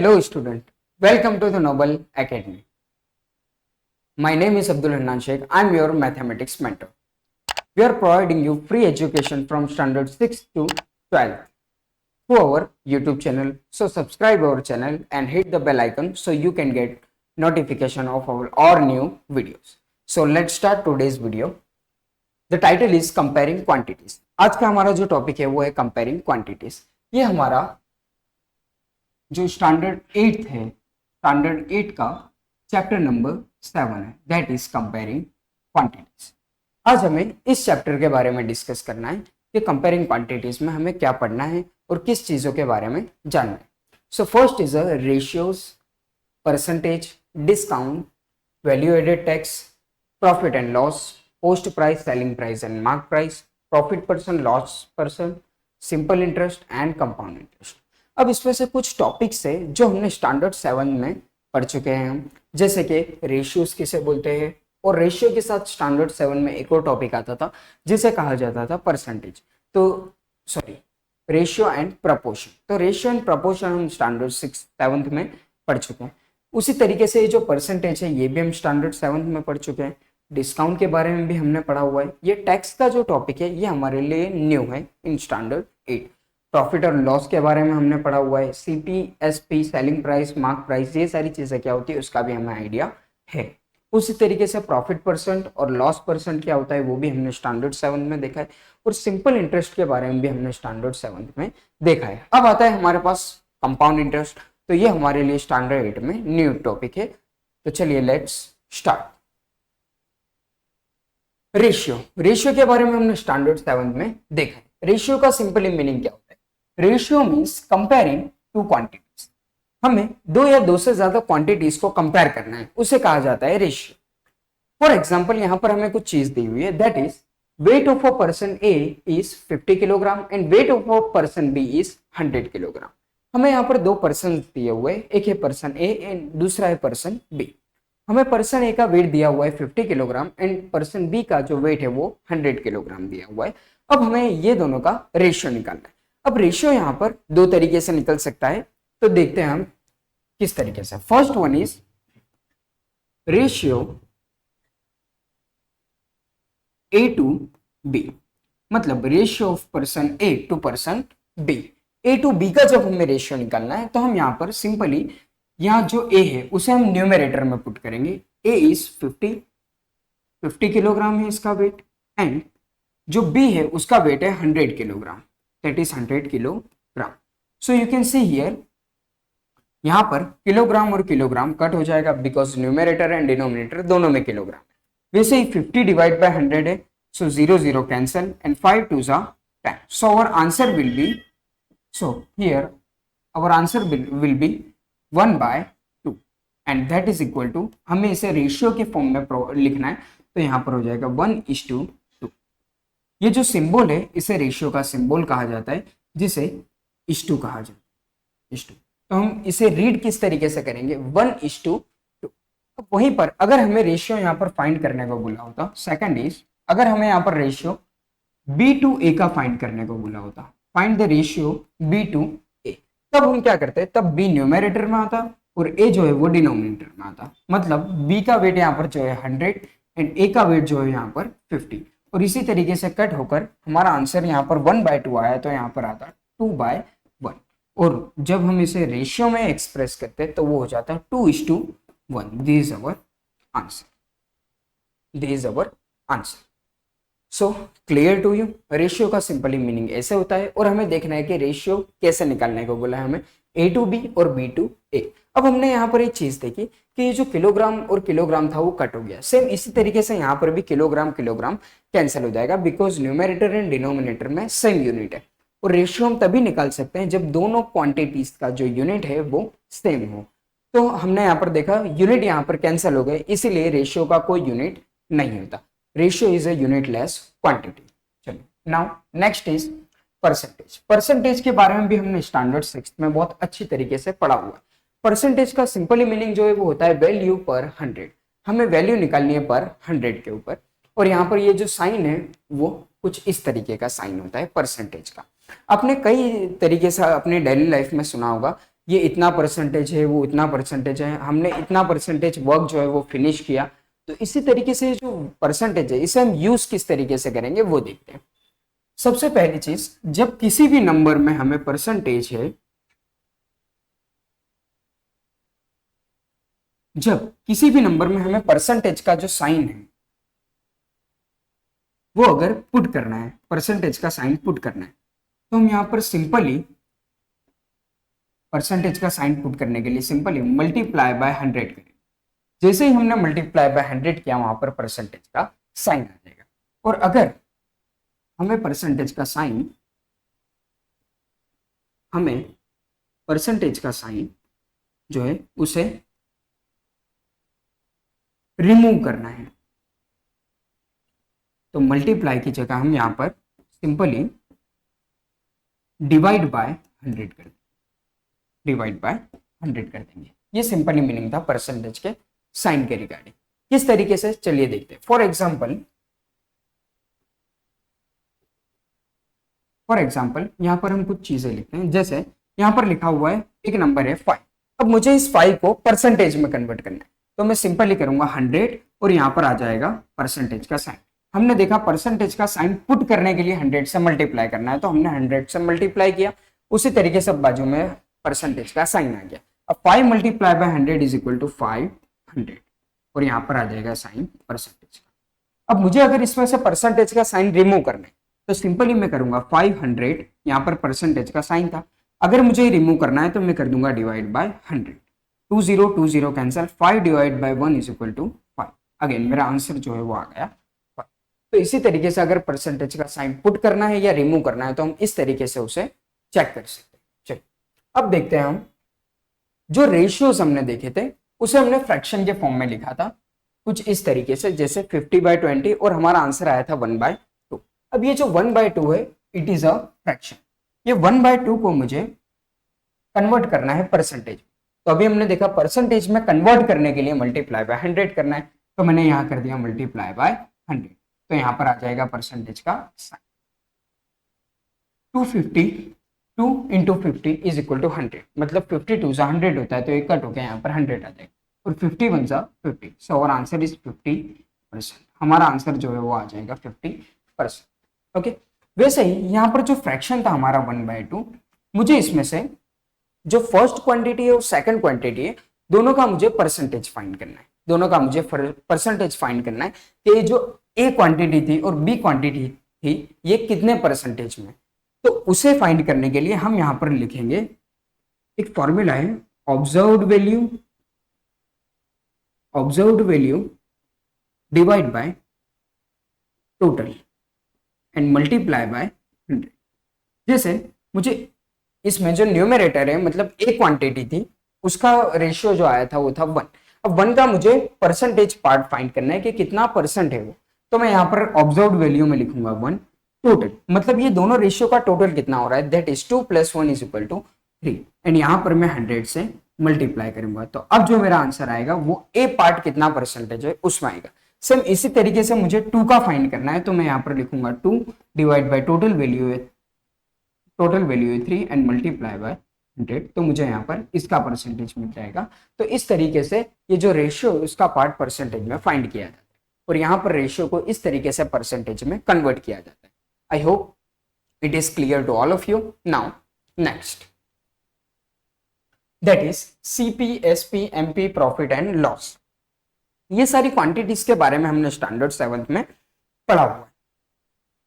Hello student, welcome to the Noble Academy. My name is Abdul Hanan Sheikh. I am your mathematics mentor. We are providing you free education from standard 6 to 12 through our YouTube channel. So subscribe our channel and hit the bell icon so you can get notification of our new videos. So let's start today's video. The title is comparing quantities. आज का हमारा जो topic है वो है comparing quantities. ये हमारा जो स्टैंडर्ड 8 है, स्टैंडर्ड 8 का चैप्टर नंबर 7 है, दैट इज कंपेयरिंग क्वांटिटीज। आज हमें इस चैप्टर के बारे में डिस्कस करना है कि कंपेयरिंग क्वांटिटीज में हमें क्या पढ़ना है और किस चीज़ों के बारे में जानना है। So first is a ratios, percentage, discount, value added tax, profit and loss, cost price, selling price and mark price, profit percent, loss percent, simple interest and compound interest. अब इसमें से कुछ टॉपिक्स है जो हमने स्टैंडर्ड 7 में पढ़ चुके हैं हम, जैसे कि रेशियोज किसे बोलते हैं, और रेशियो के साथ स्टैंडर्ड 7 में एक और टॉपिक आता था जिसे कहा जाता था परसेंटेज। तो सॉरी, रेशियो एंड प्रपोर्शन। तो रेशियो एंड प्रपोर्शन हम स्टैंडर्ड 7 में पढ़ चुके हैं। उसी तरीके से जो परसेंटेज है ये भी हम स्टैंडर्ड 7 में पढ़ चुके हैं। डिस्काउंट के बारे में भी हमने पढ़ा हुआ है। ये टैक्स का जो टॉपिक है ये हमारे लिए न्यू है इन स्टैंडर्ड 8। प्रॉफिट और लॉस के बारे में हमने पढ़ा हुआ है। CPSP, selling price, mark price, ये सारी चीज़ें क्या होती है उसका भी हमें आइडिया है। उसी तरीके से प्रॉफिट परसेंट और लॉस परसेंट क्या होता है वो भी हमने स्टैंडर्ड 7 में देखा है, और सिंपल इंटरेस्ट के बारे में भी हमने स्टैंडर्ड 7 में देखा है। अब आता है हमारे पास कंपाउंड इंटरेस्ट। तो ये हमारे लिए स्टैंडर्ड 8 में न्यू टॉपिक है। तो चलिए लेट्स स्टार्ट। रेशियो के बारे में हमने स्टैंडर्ड 7 में देखा है। रेशियो का सिंपली मीनिंग क्या होता है? Ratio means comparing two quantities. हमें दो या दो से ज्यादा क्वांटिटीज को कंपेयर करना है, उसे कहा जाता है रेशियो। फॉर एग्जांपल यहाँ पर हमें कुछ चीज दी हुई है, that is weight of a person A is 50 kilogram and weight of a person B is 100 kilogram. हमें यहाँ पर दो पर्सन दिए हुए, एक है पर्सन ए एंड दूसरा है पर्सन बी। हमें पर्सन ए का वेट दिया हुआ है 50 किलोग्राम एंड पर्सन बी का जो वेट है वो 100 किलोग्राम दिया हुआ है। अब हमें ये दोनों का रेशियो निकालना है। अब रेशियो यहाँ पर दो तरीके से निकल सकता है, तो देखते हैं हम किस तरीके से। First one is ratio A to B, मतलब ratio of person A to person B. A to B का जब हमें रेशियो निकालना है तो हम यहाँ पर सिंपली यहाँ जो ए है उसे हम न्यूमरेटर में पुट करेंगे। ए इज 50 किलोग्राम है इसका वेट, एंड जो बी है उसका वेट है 100 kilogram, that is 100 kilogram. So you can see here, यहाँ पर किलोग्राम और किलोग्राम कट हो जाएगा बिकॉज न्यूमरेटर एंड डिनोमिनेटर दोनों में किलोग्राम। वैसे ही 50 डिवाइड बाय 100 है, so 0 0 cancel and 5 2 10। So our answer will be, so here our answer will be 1/2 and that is equal to, हमें इसे रेशियो के फॉर्म में लिखना है तो यहाँ पर हो जाएगा 1:2। ये जो सिंबल है इसे रेशियो का सिंबल कहा जाता है, जिसे इस्टू कहा जाता है, इस्टू। तो हम इसे रीड किस तरीके से करेंगे, 1:2। अब वहीं पर अगर हमें रेशियो यहाँ पर फाइंड करने को बोला होता, सेकंड इज अगर हमें यहाँ पर रेशियो बी टू ए का फाइंड करने को बोला होता, find the ratio B to A, तब हम क्या करते हैं, तब बी न्यूमरेटर में आता और ए जो है वो डिनोमिनेटर में आता। मतलब बी का वेट यहाँ पर जो है 100 एंड ए का वेट जो है यहाँ पर 50, और इसी तरीके से कट होकर हमारा आंसर यहाँ पर 1/2 आया, तो यहाँ पर आता 2/1। और जब हम इसे रेशियो में एक्सप्रेस करते हैं तो वो हो जाता है 2:1। This is our answer, this is our answer. So clear to you? Ratio का सिंपली मीनिंग ऐसे होता है, और हमें देखना है कि रेशियो कैसे निकालने को बोला है हमें, ए टू बी और बी टू ए। अब हमने यहाँ पर एक चीज देखी कि ये जो किलोग्राम और किलोग्राम था वो कट हो गया। सेम इसी तरीके से यहाँ पर भी किलोग्राम किलोग्राम कैंसिल हो जाएगा बिकॉज न्यूमरेटर एंड डिनोमिनेटर में सेम यूनिट है। और रेशियो हम तभी निकाल सकते हैं जब दोनों क्वांटिटीज का जो यूनिट है वो सेम हो। तो हमने यहाँ पर देखा यूनिट यहाँ पर कैंसिल हो गए, इसीलिए रेशियो का कोई यूनिट नहीं होता। Ratio is a unitless quantity. चलिए now next is percentage. Percentage के बारे में भी हमने स्टैंडर्ड 6 में बहुत अच्छी तरीके से पढ़ा हुआ है। परसेंटेज का सिंपली मीनिंग जो है वो होता है वैल्यू पर 100। हमें वैल्यू निकालनी है पर 100 के ऊपर, और यहाँ पर ये जो साइन है वो कुछ इस तरीके का साइन होता है परसेंटेज का। आपने कई तरीके से अपने डेली लाइफ में सुना होगा, ये इतना परसेंटेज है, वो इतना परसेंटेज है, हमने इतना परसेंटेज वर्क जो है वो फिनिश किया। तो इसी तरीके से जो परसेंटेज है इसे हम यूज किस तरीके से करेंगे वो देखते हैं। सबसे पहली चीज, जब किसी भी नंबर में हमें परसेंटेज है, जब किसी भी नंबर में हमें परसेंटेज का जो साइन है वो अगर पुट करना है, परसेंटेज का साइन पुट करना है, तो हम यहां पर सिंपली परसेंटेज का साइन पुट करने के लिए सिंपली मल्टीप्लाई बाय 100 करें। जैसे ही हमने मल्टीप्लाई बाय 100 किया वहां पर परसेंटेज का साइन आ जाएगा। और अगर हमें परसेंटेज का साइन जो है उसे रिमूव करना है, तो मल्टीप्लाई की जगह हम यहां पर सिंपली डिवाइड बाय 100 कर देंगे, डिवाइड बाय 100 कर देंगे। ये सिंपली मीनिंग था परसेंटेज के साइन के रिगार्डिंग। किस तरीके से, चलिए देखते हैं। फॉर एग्जाम्पल यहां पर हम कुछ चीजें लिखते हैं। जैसे यहां पर लिखा हुआ है एक नंबर है 5। अब मुझे इस 5 को परसेंटेज में कन्वर्ट करना है, तो मैं सिंपली करूंगा 100 और यहां पर आ जाएगा परसेंटेज का साइन। हमने देखा परसेंटेज का साइन पुट करने के लिए 100 से मल्टीप्लाई करना है, तो हमने 100 से मल्टीप्लाई किया। उसी तरीके से बाजू में परसेंटेज का साइन आ गया। अब 5 multiply by 100 is equal to 500 और यहां पर आ जाएगा साइन परसेंटेज का। अब मुझे अगर इसमें से परसेंटेज का साइन रिमूव करना है, तो सिंपली मैं करूंगा 500, यहां पर परसेंटेज का साइन था। अगर मुझे रिमूव करना है तो मैं कर दूंगा divide by 100। 2 0 cancel, 5 divide by 1 is equal to 5। Again मेरा आंसर जो है वो आ गया 5। तो इसी तरीके से अगर परसेंटेज का साइन पुट करना है या रिमूव करना है तो हम इस तरीके से उसे चेक कर सकते हैं। चलिए अब देखते हैं, हम जो रेशियोज हमने देखे थे उसे हमने फ्रैक्शन के फॉर्म में लिखा था कुछ इस तरीके से, जैसे 50/20 और हमारा आंसर आया था 1/2। अब ये जो 1/2 है इट इज अ फ्रैक्शन। ये 1/2 को मुझे कन्वर्ट करना है परसेंटेज। तो अभी हमने देखा परसेंटेज में कन्वर्ट करने के लिए मल्टीप्लाई बाय 100 करना है, तो मैंने यहां कर दिया मल्टीप्लाई बाय 100। तो यहां पर आ जाएगा परसेंटेज का sign. 2 into 50 is equal to 100, मतलब 52 से 100 होता है, तो एक कट होकर यहाँ पर 100 आ जाएगा और 51 सा 50। So our answer is 50%। हमारा आंसर जो है वो आ जाएगा 50%। ओके, वैसे ही यहाँ पर जो फ्रैक्शन था हमारा 1/2, मुझे इसमें से जो फर्स्ट क्वांटिटी है और सेकंड क्वांटिटी है दोनों का मुझे परसेंटेज फाइंड करना है। दोनों का मुझे परसेंटेज फाइंड करना है कि जो ए क्वांटिटी थी और बी क्वांटिटी थी ये कितने परसेंटेज में। तो उसे फाइंड करने के लिए हम यहां पर लिखेंगे, एक फॉर्मूला है observed value divide by total and multiply by 100। जैसे मुझे इसमें जो न्यूमरेटर है मतलब ए क्वांटिटी थी उसका रेशियो जो आया था वो था 1। अब 1 का मुझे परसेंटेज पार्ट फाइंड करना है कि कितना परसेंट है वो, तो मैं यहाँ पर ऑब्जर्व्ड वैल्यू में लिखूंगा 1 टोटल, मतलब ये दोनों रेशियो का टोटल कितना हो रहा है, that is 2 + 1 is equal to 3। And यहाँ पर मैं 100 से मल्टीप्लाई करूंगा, तो अब जो मेरा आंसर आएगा वो ए पार्ट कितना परसेंटेज है उसमें आएगा। सेम इसी तरीके से मुझे 2 का फाइंड करना है, तो मैं यहाँ पर लिखूंगा 2 डिवाइड बाय टोटल वैल्यू है 3 एंड मल्टीप्लाई बाय 100, तो मुझे यहाँ पर इसका परसेंटेज मिल जाएगा। तो इस तरीके से ये जो रेशियो उसका पार्ट परसेंटेज में फाइंड किया जाता है और यहाँ पर रेशियो को इस तरीके से परसेंटेज में कन्वर्ट किया जाता है। I hope it is clear to all of you. Now next, that is CP, SP, MP, profit and loss. ये सारी क्वांटिटीज के बारे में हमने स्टैंडर्ड 7th में पढ़ा हुआ है।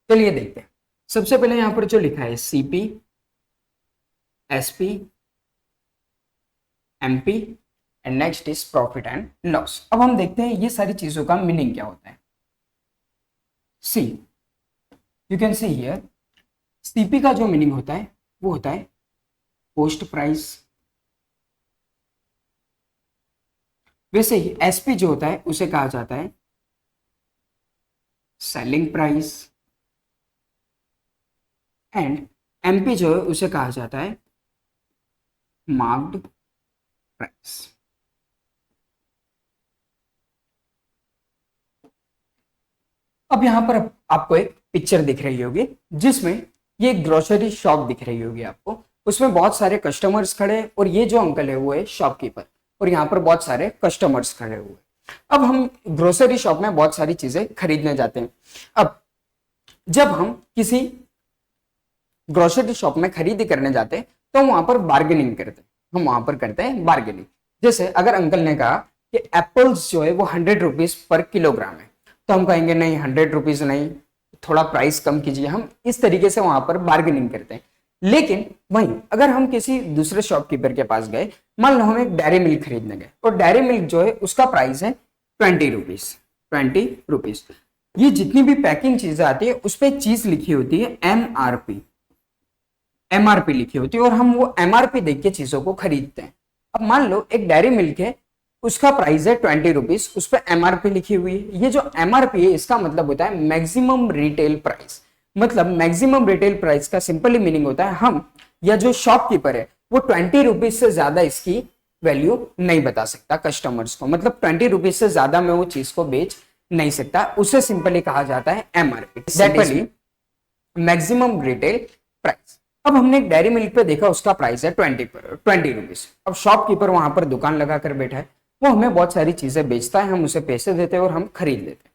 चलिए देखते हैं। सबसे पहले यहां पर जो लिखा है CP, SP, MP and next is profit and loss. अब हम देखते हैं ये सारी चीजों का मीनिंग क्या होता है। See, you can see here, CP का जो मीनिंग होता है वो होता है पोस्ट प्राइस। वैसे ही एसपी जो होता है उसे कहा जाता है सेलिंग प्राइस एंड एमपी जो है उसे कहा जाता है मार्क्ड प्राइस। अब यहां पर आपको एक पिक्चर दिख रही होगी जिसमें ये ग्रोसरी शॉप दिख रही होगी आपको, उसमें बहुत सारे कस्टमर्स खड़े और ये जो अंकल है वो है शॉपकीपर और यहाँ पर बहुत सारे कस्टमर्स खड़े हुए। अब हम ग्रोसरी शॉप में बहुत सारी चीजें खरीदने जाते हैं। अब जब हम किसी ग्रोसरी शॉप में खरीदी करने जाते हैं तो हम वहां पर बार्गेनिंग करते हैं, हम वहां पर करते हैं बार्गेनिंग। जैसे अगर अंकल ने कहा कि एप्पल्स जो है वो 100 रुपीज पर किलोग्राम है, तो हम कहेंगे नहीं 100 रुपीज नहीं, थोड़ा प्राइस कम कीजिए। हम इस तरीके से वहां पर बार्गेनिंग करते हैं। लेकिन वहीं अगर हम किसी दूसरे शॉपकीपर के पास गए, मान लो हम एक डेयरी मिल्क खरीदने गए और डेयरी मिल्क जो है उसका प्राइस है 20 रुपीज, 20 रुपीज। ये जितनी भी पैकिंग चीजें आती है उस पर एक चीज लिखी होती है एमआरपी, एमआरपी लिखी होती है और हम वो एमआरपी देख के चीजों को खरीदते हैं। अब मान लो एक डेयरी मिल्क है, उसका प्राइस है 20 रुपीज, उस पर एमआरपी लिखी हुई है। ये जो एमआरपी है इसका मतलब होता है मैक्सिमम रिटेल प्राइस। मतलब मैक्सिमम रिटेल प्राइस का सिंपली मीनिंग होता है हम या जो शॉपकीपर है वो 20 रुपीज से ज्यादा इसकी वैल्यू नहीं बता सकता कस्टमर्स को। मतलब 20 रुपीज से ज्यादा में वो चीज को बेच नहीं सकता, उसे सिंपली कहा जाता है MRP, simply maximum retail price. अब हमने एक डेयरी मिल्क पे देखा उसका प्राइस है 20 रुपीज। अब शॉपकीपर वहां पर दुकान लगाकर बैठा है, वो हमें बहुत सारी चीजें बेचता है, हम उसे पैसे देते हैं और हम खरीद लेते हैं।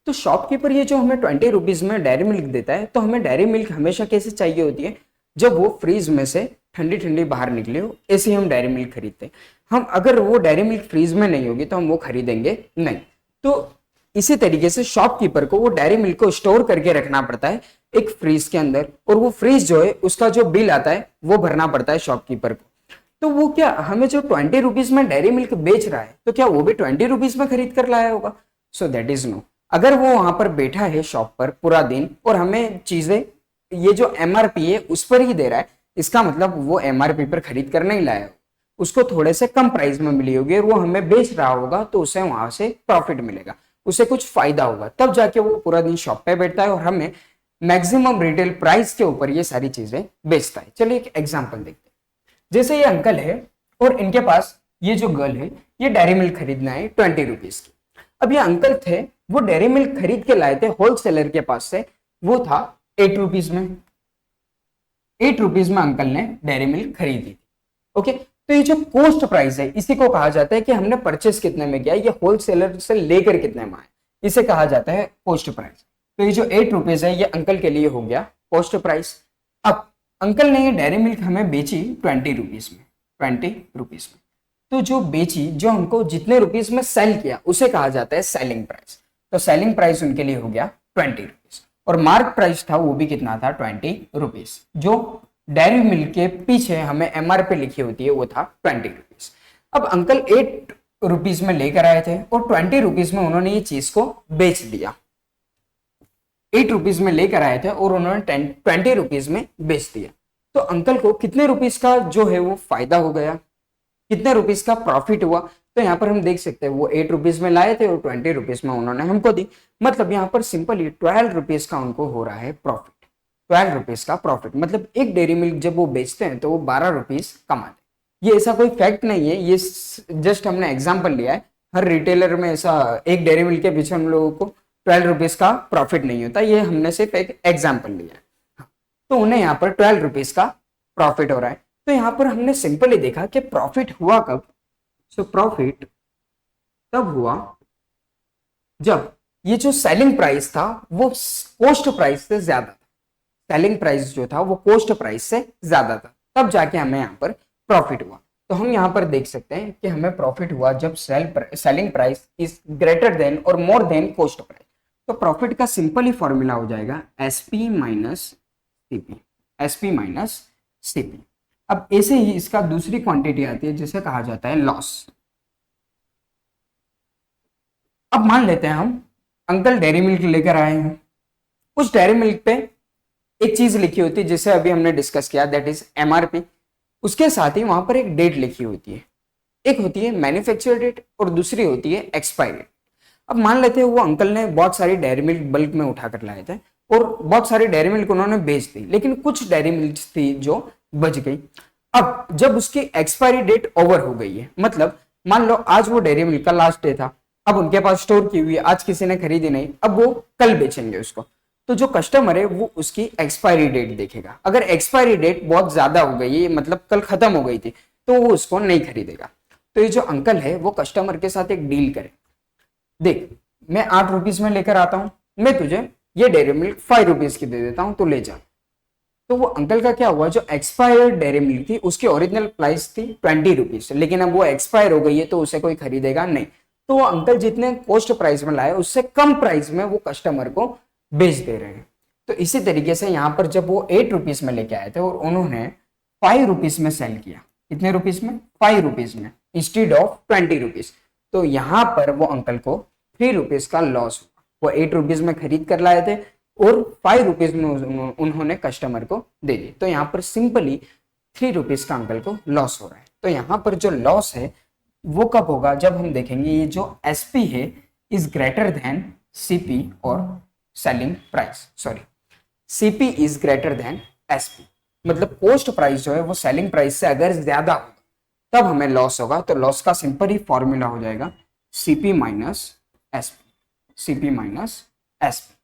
तो शॉपकीपर ये जो हमें 20 रुपीज में डेयरी मिल्क देता है, तो हमें डेयरी मिल्क हमेशा कैसे चाहिए होती है, जब वो फ्रीज में से ठंडी ठंडी बाहर निकले हो, ऐसे ही हम डेयरी मिल्क खरीदते हैं। हम अगर वो डेयरी मिल्क फ्रीज में नहीं होगी तो हम वो खरीदेंगे नहीं। तो इसी तरीके से शॉपकीपर को वो डेयरी मिल्क को स्टोर करके रखना पड़ता है एक फ्रीज के अंदर, और वो फ्रीज जो है उसका जो बिल आता है वो भरना पड़ता है शॉपकीपर को। तो वो क्या हमें जो 20 रुपीज में डेयरी मिल्क बेच रहा है, तो क्या वो भी 20 रुपीज में खरीद कर लाया होगा? So that is no. अगर वो वहां पर बैठा है शॉप पर पूरा दिन और हमें चीजें ये जो एमआरपी है उस पर ही दे रहा है, इसका मतलब वो एमआरपी पर खरीद कर नहीं लाया, उसको थोड़े से कम प्राइस में मिली होगी और वो हमें बेच रहा होगा, तो उसे वहां से प्रॉफिट मिलेगा, उसे कुछ फायदा होगा, तब जाके वो पूरा दिन शॉप पे बैठता है और हमें मैक्सिमम रिटेल प्राइस के ऊपर ये सारी चीजें बेचता है। चलिए एक एग्जांपल देखते हैं। जैसे ये अंकल है और इनके पास ये जो गर्ल है, ये डेयरी मिल्क खरीदना है 20 रुपीज की। अब ये अंकल थे, वो डेयरी मिल्क खरीद के लाए थे होलसेलर के पास से, वो था 8 रुपीज में। 8 रुपीज में अंकल ने डेयरी मिल्क खरीदी थी। ओके, तो ये जो कॉस्ट प्राइस है इसी को कहा जाता है कि हमने परचेस कितने में किया, ये होलसेलर से लेकर कितने में आए, इसे कहा जाता है कॉस्ट प्राइस। तो ये जो 8 रुपीज है ये अंकल के लिए हो गया कॉस्ट प्राइस। अब अंकल ने ये डेयरी मिल्क हमें बेची 20 रुपीज में, 20 रुपीज में। तो जो बेची, जो हमको जितने रुपीज में सेल किया, उसे कहा जाता है सेलिंग प्राइस। तो सेलिंग प्राइस उनके लिए हो गया 20 रुपीज और मार्क प्राइस था वो भी कितना था 20 रुपीज। जो डेयरी मिल्क के पीछे हमें एमआरपी लिखी होती है वो था 20 रुपीज। अब अंकल 8 रुपीज में लेकर आए थे और 20 रुपीज में उन्होंने ये चीज को बेच दिया। 8 रुपीज में लेकर आए थे और उन्होंने 20 रुपीज में बेच दिया। तो अंकल को कितने रुपीज का जो है वो फायदा हो गया, कितने रुपीज का प्रॉफिट हुआ? तो यहाँ पर हम देख सकते हैं वो 8 रुपीज में लाए थे और 20 रुपीज में उन्होंने हमको दी। मतलब यहाँ पर सिंपली 12 रुपीज का उनको हो रहा है प्रॉफिट, 12 रुपीज का प्रॉफिट। मतलब एक डेयरी मिल्क जब वो बेचते हैं तो वो 12 रुपीज कमाते। ये ऐसा कोई फैक्ट नहीं है, ये जस्ट हमने एग्जाम्पल लिया है। हर रिटेलर में ऐसा एक डेयरी मिल्क के पीछे हम लोगों को 12 रुपीज का प्रॉफिट नहीं होता, ये हमने सिर्फ एक एग्जाम्पल लिया है। तो उन्हें यहाँ पर 12 रुपीज का प्रॉफिट हो रहा है। तो यहाँ पर हमने सिंपली देखा कि प्रॉफिट हुआ कब। सो प्रॉफिट तब हुआ जब ये जो सेलिंग प्राइस था वो कॉस्ट प्राइस से ज्यादा था। सेलिंग प्राइस जो था वो कॉस्ट प्राइस से ज्यादा था, तब जाके हमें यहाँ पर प्रॉफिट हुआ। तो हम यहाँ पर देख सकते हैं कि हमें प्रॉफिट हुआ जब selling price is greater than और मोर देन कॉस्ट प्राइस। तो प्रॉफिट का सिंपली फॉर्मूला हो जाएगा SP minus CP, SP minus CP. अब ऐसे ही इसका दूसरी क्वांटिटी आती है जिसे कहा जाता है लॉस। अब मान लेते हैं हम अंकल डेयरी मिल्क लेकर आए हैं, उस डेयरी मिल्क पे एक चीज लिखी होती है जिसे अभी हमने डिस्कस किया, दैट इज एमआरपी। उसके साथ ही वहां पर एक डेट लिखी होती है, एक होती है मैन्युफैक्चर डेट और दूसरी होती है एक्सपायरी डेट। अब मान लेते हैं वो अंकल ने बहुत सारी डेयरी मिल्क बल्क में उठा कर लाए थे और बहुत सारी डेयरी मिल्क उन्होंने बेच दी, लेकिन कुछ डेयरी मिल्क थी जो बच गई। अब जब उसकी एक्सपायरी डेट ओवर हो गई है, मतलब मान लो आज वो डेयरी मिल्क का लास्ट डे था, अब उनके पास स्टोर की हुई है, आज किसी ने खरीदी नहीं, अब वो कल बेचेंगे उसको। तो जो कस्टमर है वो उसकी एक्सपायरी डेट देखेगा। अगर एक्सपायरी डेट बहुत ज्यादा हो गई है, मतलब कल खत्म हो गई थी, तो वो उसको नहीं खरीदेगा। तो ये जो अंकल है वो कस्टमर के साथ एक डील करे, देख मैं 8 रुपीज में लेकर आता हूं, मैं तुझे ये डेयरी मिल्क 5 रुपीज की दे देता हूं, तो ले जा। तो वो अंकल का क्या हुआ, जो एक्सपायर्ड डेयरी मिल्क थी उसकी ओरिजिनल प्राइस थी 20 रुपीज, लेकिन अब वो एक्सपायर हो गई है तो उसे कोई खरीदेगा नहीं। तो वो अंकल जितने कॉस्ट प्राइस में लाए उससे कम प्राइस में वो कस्टमर को बेच दे रहे हैं। तो इसी तरीके से यहाँ पर जब वो 8 रुपीज में लेके आए थे और उन्होंने 5 रुपीज में सेल किया, कितने रुपीज में, 5 रुपीज में, इंस्टेड ऑफ 20 रुपीज, तो यहाँ पर वो अंकल को 3 रुपीज का लॉस हुआ। वो 8 रुपीज में खरीद कर लाए थे और 5 रुपीज में उन्होंने कस्टमर को दे दी, तो यहाँ पर सिंपली 3 रुपीज का अंकल को लॉस हो रहा है। तो यहाँ पर जो लॉस है वो कब होगा, जब हम देखेंगे ये जो एसपी है इज ग्रेटर देन सीपी और selling price, sorry CP is greater than SP, मतलब कॉस्ट प्राइस जो है वो सेलिंग प्राइस से अगर ज्यादा होगा तब हमें लॉस होगा। तो लॉस का सिंपल ही फॉर्मूला हो जाएगा CP minus SP, CP minus SP.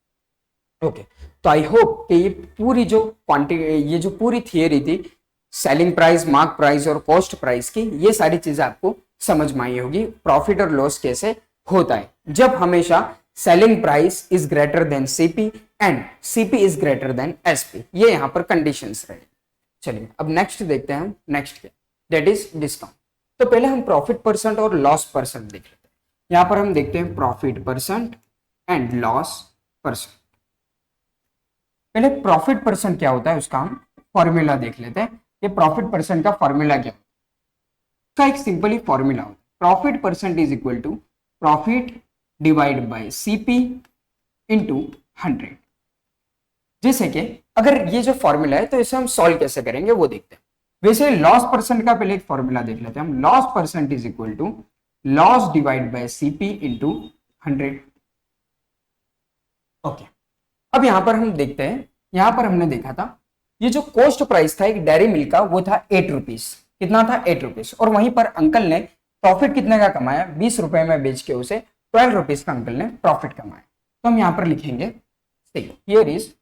Okay, तो आई होप कि ये पूरी जो क्वांटिटी, ये जो पूरी थियरी थी सेलिंग प्राइस, मार्क प्राइस और कॉस्ट प्राइस की, ये सारी चीजें आपको समझ में आई होगी। प्रॉफिट और लॉस कैसे होता है जब हमेशा selling price is greater than CP and CP is greater than SP, ये यहां पर कंडीशंस रहे। चलिए अब नेक्स्ट देखते हैं हम, नेक्स्ट क्या, दैट इज डिस्काउंट। तो पहले हम प्रॉफिट परसेंट और लॉस परसेंट देख लेते हैं। यहां पर हम देखते हैं profit percent and loss percent. पहले प्रॉफिट परसेंट क्या होता है उसका हम फॉर्मूला देख लेते हैं। ये प्रॉफिट परसेंट का फॉर्मूला क्या है, का एक सिंपली फॉर्मूला होता है, profit percent is equal to profit divide by CP into 100। जैसे कि अगर ये जो फॉर्मूला है तो इसे हम सॉल्व कैसे करेंगे वो देखते हैं। वैसे लॉस परसेंट का पहले एक फॉर्मूला देख लेते हैं हम, loss percent is equal to loss divide by CP into 100। Okay, अब यहां पर हम देखते हैं, यहां पर हमने देखा था ये जो कॉस्ट प्राइस था एक डेयरी मिल्क का वो था 8 रुपीज, कितना था 8 रुपीज, और वहीं पर अंकल ने प्रॉफिट कितने का कमाया, 20 रुपए में बेच के उसे 12 रुपीज का अंकल ने प्रॉफिट कमाया। तो हम यहां पर लिखेंगे हियर इज,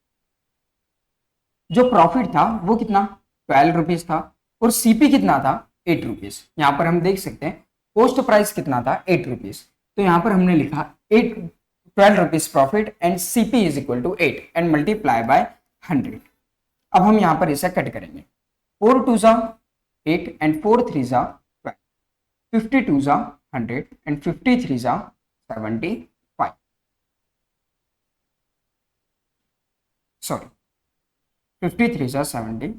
जो प्रॉफिट था वो कितना 12 रुपीज था और सीपी कितना था 8 रुपीज। यहां पर हम देख सकते हैं कॉस्ट प्राइस कितना था 8 रुपीज, तो यहां पर हमने लिखा 12 rupees profit and CP is equal to 8 and multiply by 100। अब हम यहां पर इसे कट करेंगे, 4 2 जा 8 एंड 4 3 जा 12, 52 जा 100 एंड 53 जा 75, सॉरी 53 जा 70,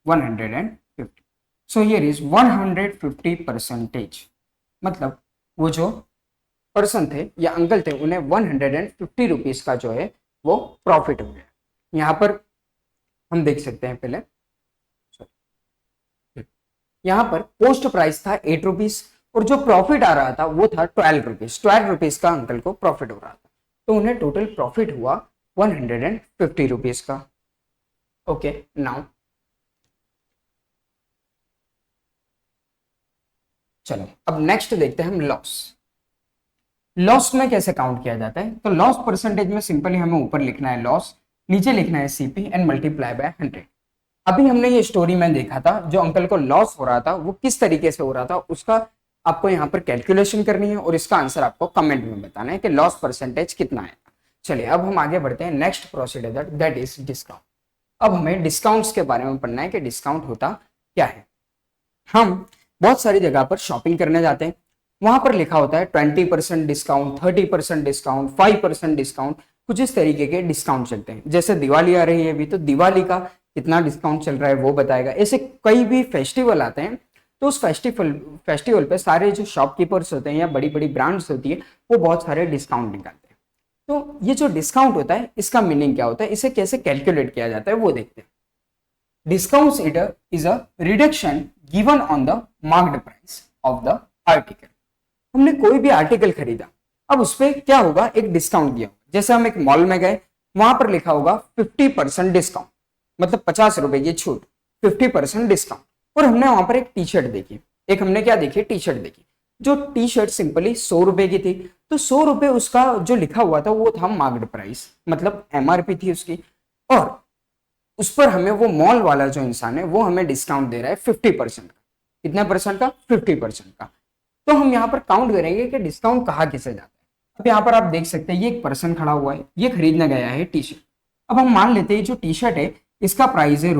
150। सो हियर इज 150 परसेंटेज, मतलब वो जो पर्सन थे या अंकल थे उन्हें 150 रुपीज का जो है वो प्रॉफिट हो गया। यहां पर हम देख सकते हैं, पहले यहां पर कॉस्ट प्राइस था 8 रुपीज और जो प्रॉफिट आ रहा था वो था 12 रुपीज, 12 रुपीज का अंकल को प्रॉफिट हो रहा था, तो उन्हें टोटल प्रॉफिट हुआ 150 रुपीज का। ओके, नाउ चलो अब नेक्स्ट देखते हैं हम लॉस। लॉस में कैसे काउंट किया जाता है, तो लॉस परसेंटेज में सिंपली हमें ऊपर लिखना है लॉस, नीचे लिखना है सीपी एंड मल्टीप्लाई बाय 100। अभी हमने ये स्टोरी में देखा था जो अंकल को लॉस हो रहा था वो किस तरीके से हो रहा था, उसका आपको यहाँ पर कैलकुलेशन करनी है और इसका आंसर आपको कमेंट में बताना है कि लॉस परसेंटेज कितना है। चलिए अब हम आगे बढ़ते हैं next procedure, that is discount. अब हमें डिस्काउंट्स के बारे में पढ़ना है कि डिस्काउंट होता क्या है। हम बहुत सारी जगह पर शॉपिंग करने जाते हैं, वहां पर लिखा होता है 20% डिस्काउंट, 30% डिस्काउंट, 5% डिस्काउंट, कुछ इस तरीके के डिस्काउंट चलते हैं। जैसे दिवाली आ रही है अभी, तो दिवाली का कितना डिस्काउंट चल रहा है वो बताएगा। ऐसे कई भी फेस्टिवल आते हैं तो उस फेस्टिवल पे सारे जो शॉपकीपर्स होते हैं या बड़ी बड़ी ब्रांड्स होती है वो बहुत सारे डिस्काउंट निकालते हैं। तो ये जो डिस्काउंट होता है इसका मीनिंग क्या होता है, इसे कैसे कैलकुलेट किया जाता है वो देखते हैं। Discount is a reduction given on the marked price of the article. हमने कोई भी आर्टिकल खरीदा, अब उस पर क्या होगा, एक डिस्काउंट दिया। जैसे हम एक मॉल में गए, वहां पर लिखा होगा 50% डिस्काउंट, मतलब 50 रुपए की छूट, 50% डिस्काउंट। और हमने वहां पर एक टी शर्ट देखी, एक हमने क्या देखी, टी शर्ट देखी। जो टी शर्ट सिंपली 100 रुपए की थी, तो 100 रुपए उसका जो लिखा हुआ था वो था मार्क्ड प्राइस, मतलब एमआरपी थी उसकी, और उस पर हमें वो मॉल वाला जो इंसान है वो हमें डिस्काउंट दे रहा है 50% का। कितना परसेंट का? 50% का। तो हम यहाँ पर काउंट करेंगे कि डिस्काउंट कहाँ किसे जाता है। अब यहाँ पर आप देख सकते हैं ये एक पर्सन खड़ा हुआ है, ये खरीदने गया है टी शर्ट। अब हम मान लेते हैं जो टी शर्ट है इसका प्राइस है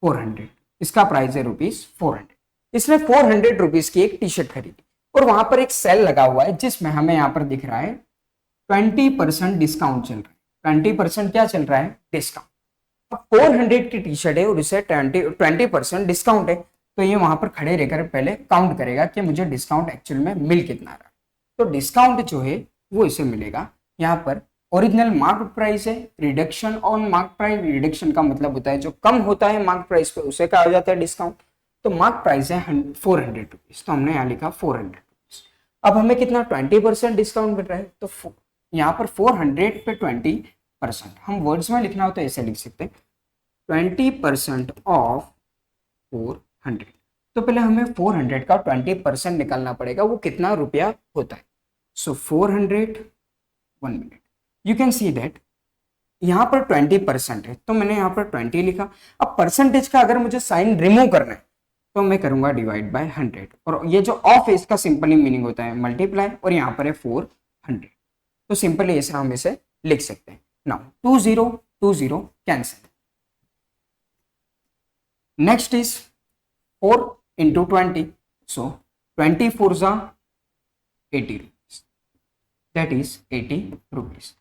₹400, इसका प्राइस है ₹400। इसने 400 रुपीज की एक टी शर्ट खरीदी और वहां पर एक सेल लगा हुआ है जिसमें हमें यहाँ पर दिख रहा है 20% डिस्काउंट चल रहा है। 20% क्या चल रहा है? डिस्काउंट। अब 400 की टी शर्ट है और इसे 20% डिस्काउंट है, तो ये वहां पर खड़े रहकर पहले काउंट करेगा कि मुझे डिस्काउंट एक्चुअल में मिल कितना रहा। तो डिस्काउंट जो है वो इसे मिलेगा यहाँ पर। ओरिजिनल मार्क प्राइस है, reduction on mark price, reduction का मतलब होता है जो कम होता है मार्क प्राइस पे उसे कहा जाता है डिस्काउंट। तो मार्क प्राइस है 400 रुपीज, तो हमने यहाँ लिखा 400 रुपीज। अब हमें कितना 20% डिस्काउंट मिल रहा है, तो यहाँ पर 400 पे 20%, हम वर्ड्स में लिखना हो तो ऐसे लिख सकते हैं 20% ऑफ 400। तो पहले हमें 400 का 20% निकालना पड़ेगा, वो कितना रुपया होता है। सो 400, 1 minute, you can see that यहाँ पर 20% है तो मैंने यहाँ पर 20 लिखा। अब परसेंटेज का अगर मुझे साइन रिमूव करना है तो मैं करूंगा डिवाइड बाय 100, और ये जो ऑफ है इसका सिंपली मीनिंग होता है मल्टीप्लाई, और यहाँ पर है 400। तो सिंपली ऐसा हम इसे लिख सकते हैं। Now 20 cancel. Next is 4 into 20, so 20 4s are 80 rupees, that is 80 rupees।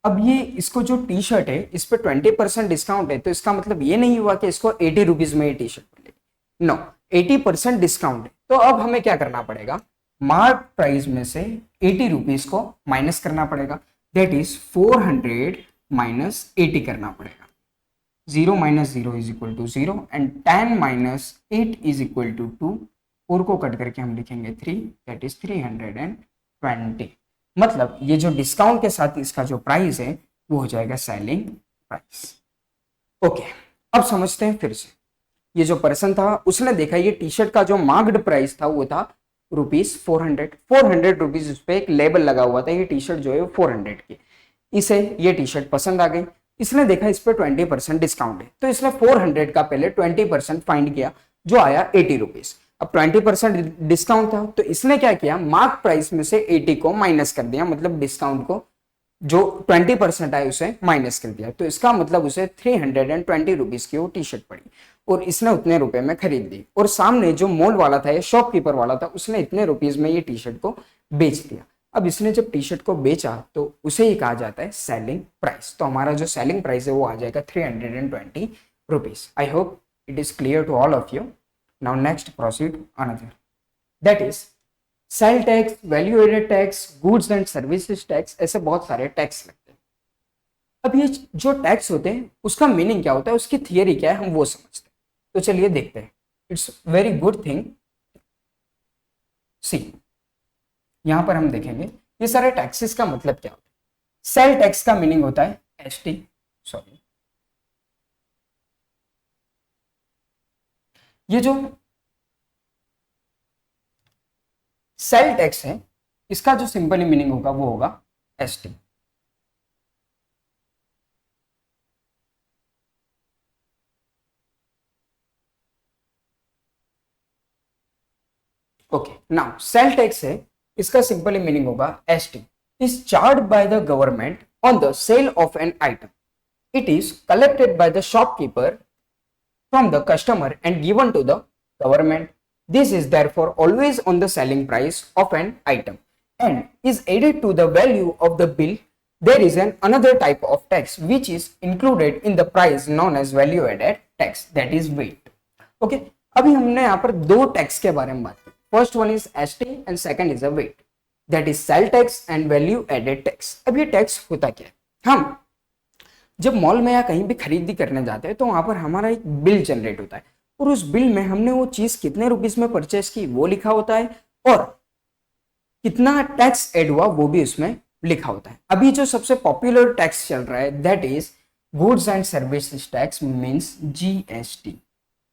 अब ये इसको जो टी शर्ट है इस पर 20% डिस्काउंट है, तो इसका मतलब ये नहीं हुआ कि इसको 80 रुपीज में ये टी शर्ट मिलेगी। नो, 80% डिस्काउंट है, तो अब हमें क्या करना पड़ेगा, मार्क प्राइस में से 80 रुपीज को माइनस करना पड़ेगा, दैट इज 400 माइनस 80 करना पड़ेगा। 0 minus 0 is equal to 0 and 10 minus 8 is equal to 2। 4 को कट करके हम लिखेंगे 3, that is 320। मतलब ये जो डिस्काउंट के साथ इसका जो प्राइस है वो हो जाएगा सेलिंग प्राइस। ओके, अब समझते हैं फिर से। ये जो पर्सन था उसने देखा ये टी शर्ट का जो मार्क्ड प्राइस था वो था ₹400। 400 रुपीज उस पर एक लेबल लगा हुआ था, ये टी शर्ट जो है 400 की। इसे ये टी शर्ट पसंद आ गई, इसने देखा इस पर 20% डिस्काउंट है, तो इसने 400 का पहले 20% फाइंड किया जो आया 80 रुपीज। अब 20% डिस्काउंट था तो इसने क्या किया, मार्क प्राइस में से 80 को माइनस कर दिया, मतलब डिस्काउंट को जो 20% आए उसे माइनस कर दिया। तो इसका मतलब उसे 320 रुपीज की वो टी शर्ट पड़ी और इसने उतने रुपए में खरीद ली। और सामने जो मॉल वाला था या शॉपकीपर वाला था उसने इतने रुपीज में ये टी शर्ट को बेच दिया। अब इसने जब टी शर्ट को बेचा तो उसे ही कहा जाता है सेलिंग प्राइस। तो हमारा जो सेलिंग प्राइस है वो आ जाएगा 320 rupees. I hope it is clear to all of you. Now next proceed another, that is sale tax, value added tax, goods and services tax, ऐसे बहुत सारे टैक्स लगते हैं। अब ये जो टैक्स होते हैं उसका मीनिंग क्या होता है, उसकी थियरी क्या है, हम वो समझते हैं। तो चलिए देखते हैं। It's very good thing. See, यहां पर हम देखेंगे ये सारे टैक्सेस का मतलब क्या होता है। सेल टैक्स का मीनिंग होता है एसटी, सॉरी, ये जो सेल टैक्स है इसका जो सिंपली मीनिंग होगा वो होगा ST. Okay, now sale tax है इसका सिंपली मीनिंग होगा ST is charge by the government on the sale of an item. It is collected by the shopkeeper from the customer and given to the government. This is therefore always on the selling price of an item and is added to the value of the bill. There is another type of tax which is included in the price known as value added tax, that is weight. Okay, अभी हमने यहाँ पर दो tax के बारे में बात की। First one is ST and second is a VAT, that is sale tax and value added tax. अब ये टैक्स होता क्या है, हम जब मॉल में या कहीं भी खरीदी करने जाते हैं तो वहां पर हमारा एक बिल जनरेट होता है और उस बिल में हमने वो चीज कितने रुपीस में परचेस की वो लिखा होता है और कितना टैक्स ऐड हुआ वो भी उसमें लिखा होता है। अभी जो सबसे पॉपुलर टैक्स चल रहा है that is goods and services tax, means GST.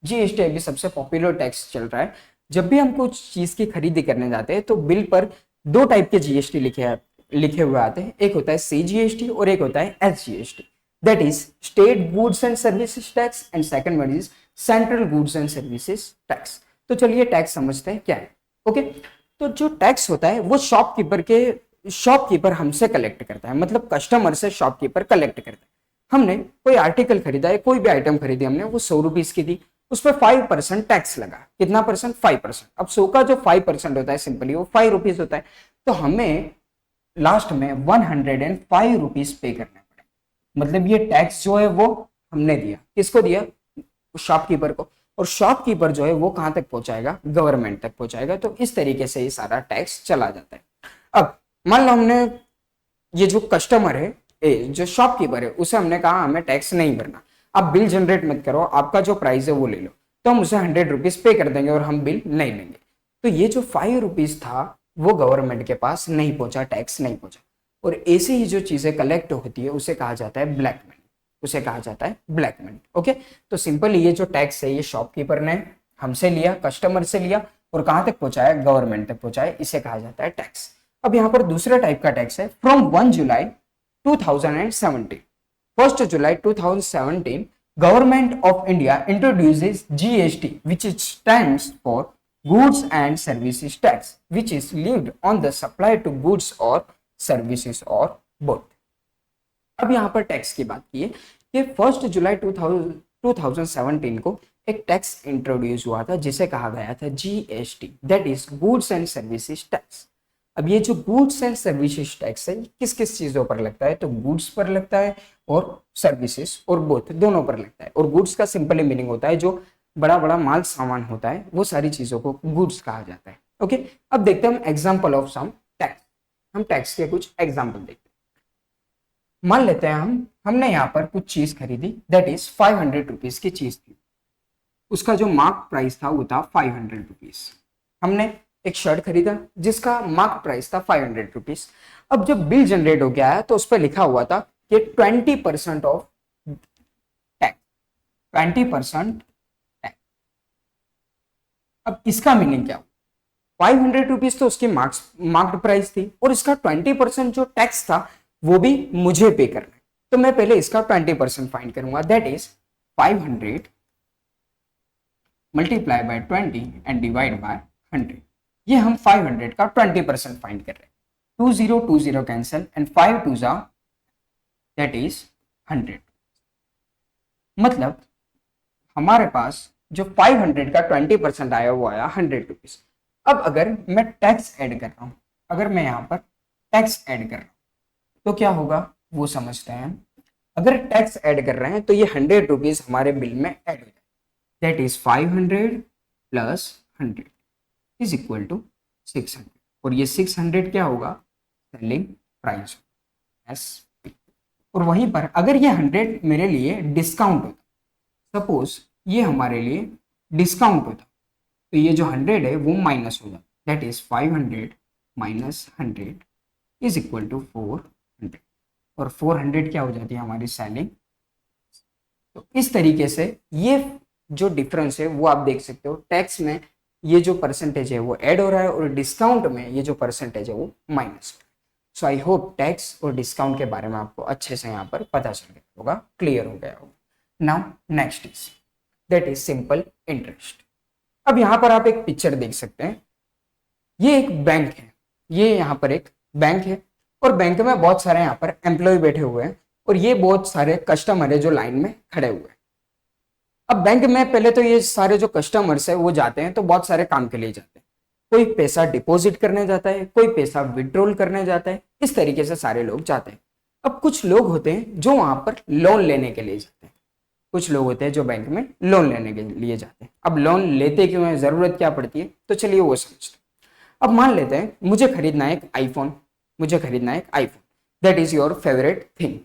GST अभी सबसे पॉपुलर टैक्स चल रहा है। जब भी हम कुछ चीज की खरीदी करने जाते हैं तो बिल पर दो टाइप के जीएसटी लिखे हुए आते हैं, एक होता है सीजीएसटी और एक होता है SGST, that is state goods and services tax, and second one is central goods and services tax. तो चलिए टैक्स समझते हैं क्या है। ओके, तो जो टैक्स होता है वो शॉपकीपर हमसे कलेक्ट करता है, मतलब कस्टमर से शॉपकीपर कलेक्ट करता है। हमने कोई आर्टिकल खरीदा है, कोई भी आइटम खरीदी हमने, वो 100 रुपीज की थी, उस पर 5% टैक्स लगा। कितना परसेंट? 5%। अब 100 का जो 5% होता है सिंपली वो 5 रुपीज होता है, तो हमें लास्ट में 105 रुपीज पे करने पड़े। मतलब ये टैक्स जो है वो हमने दिया, किसको दिया? शॉपकीपर को, और शॉपकीपर जो है वो कहां तक पहुंचाएगा? गवर्नमेंट तक पहुंचाएगा। तो इस तरीके से ये सारा टैक्स चला जाता है। अब मान लो हमने ये जो कस्टमर है, जो शॉपकीपर है, उसे हमने कहा हमें टैक्स नहीं भरना, आप बिल जनरेट मत करो, आपका जो प्राइस है वो ले लो, तो हम उसे 100 रुपीज पे कर देंगे और हम बिल नहीं लेंगे। तो ये जो 5 रुपीज था वो गवर्नमेंट के पास नहीं पहुंचा, टैक्स नहीं पहुंचा। और ऐसे ही जो चीजें कलेक्ट होती है उसे कहा जाता है ब्लैक मनी, उसे कहा जाता है ब्लैक मनी। ओके, तो सिंपल ये जो टैक्स है ये शॉपकीपर ने हमसे लिया, कस्टमर से लिया, और कहां तक पहुंचाया? गवर्नमेंट तक पहुंचाया, इसे कहा जाता है टैक्स। अब यहाँ पर दूसरा टाइप का टैक्स है from 1 July 2017, 1 July 2017 government of India introduces GST which stands for goods and services tax which is levied on the supply to goods or services or both। अब यहाँ पर टैक्स की बात की है कि 1 जुलाई 2017 को एक टैक्स इंट्रोड्यूस हुआ था जिसे कहा गया था GST, that is goods and services tax. अब ये जो गुड्स एंड सर्विसेज टैक्स है किस किस चीजों पर लगता है? तो गुड्स पर लगता है और सर्विसेज और बोथ दोनों पर लगता है। और गुड्स का सिंपली मीनिंग होता है जो बड़ा बड़ा माल सामान होता है, वो सारी चीजों को गुड्स कहा जाता है। ओके, अब देखते हैं हम एग्जाम्पल ऑफ सम टैक्स। हम टैक्स के कुछ एग्जाम्पल देखते हैं। मान लेते हैं हमने यहाँ पर कुछ चीज खरीदी, दैट इज 500 रुपीज की चीज थी, उसका जो मार्क प्राइस था वो था 500 रुपीज। हमने एक शर्ट खरीदा जिसका मार्क प्राइस था 500 रुपीज। अब जब बिल जनरेट हो गया है तो उस पर लिखा हुआ था कि 20% ऑफ टैक्स, 20% टैक्स। अब इसका मीनिंग क्या हो? 500 रुपीज तो उसकी मार्क्ड प्राइस थी और इसका 20% जो टैक्स था वो भी मुझे पे करना है। तो मैं पहले इसका 20% फाइंड करूंगा, that is 500 multiply by 20 and divide by 100। ये हम 500 का 20% फाइंड कर रहे हैं। 20 कैंसिल एंड 5 2 जा, दैट इज 100। मतलब हमारे पास जो 500 का 20% आया वो आया 100 रुपीज। अब अगर मैं टैक्स ऐड कर रहा हूं, अगर मैं यहाँ पर टैक्स ऐड कर रहा हूं तो क्या होगा वो समझते हैं। अगर टैक्स ऐड कर रहे हैं तो ये 100 रुपीज हमारे बिल में ऐड हो जाए, that is 500 plus 100 is equal to 600। और ये 600 क्या होगा? Selling price, SP. और वहीं पर अगर ये 100 मेरे लिए डिस्काउंट होता, सपोज ये हमारे लिए डिस्काउंट होता, तो ये जो 100 है वो माइनस हो जाता, that is 500 minus 100 is equal to 400। और 400 क्या हो जाती है? हमारी सेलिंग। तो इस तरीके से ये जो डिफरेंस है वो आप देख सकते हो। टैक्स में ये जो परसेंटेज है वो ऐड हो रहा है और डिस्काउंट में ये जो परसेंटेज है वो minus. So I hope tax और डिस्काउंट के बारे में आपको अच्छे से यहाँ पर पता चल गया होगा, क्लियर हो गया होगा। Now next is that is simple interest. अब यहाँ पर आप एक पिक्चर देख सकते हैं, ये एक बैंक है, ये यहाँ पर एक बैंक है और बैंक में बहुत सारे यहाँ पर एम्प्लॉय बैठे हुए हैं और ये बहुत सारे कस्टमर है जो लाइन में खड़े हुए हैं। अब बैंक में पहले तो ये सारे जो कस्टमर्स है वो जाते हैं तो बहुत सारे काम के लिए जाते हैं, कोई पैसा डिपॉजिट करने जाता है, कोई पैसा विड्रॉल करने जाता है, इस तरीके से सारे लोग जाते हैं। अब कुछ लोग होते हैं जो वहां पर लोन लेने के लिए जाते हैं, कुछ लोग होते हैं जो बैंक में लोन लेने के लिए जाते हैं। अब लोन लेते क्यों है, जरूरत क्या पड़ती है, तो चलिए वो समझते हैं। अब मान लेते हैं मुझे खरीदना है एक आईफोन, मुझे खरीदना है एक iPhone, that is your favourite thing.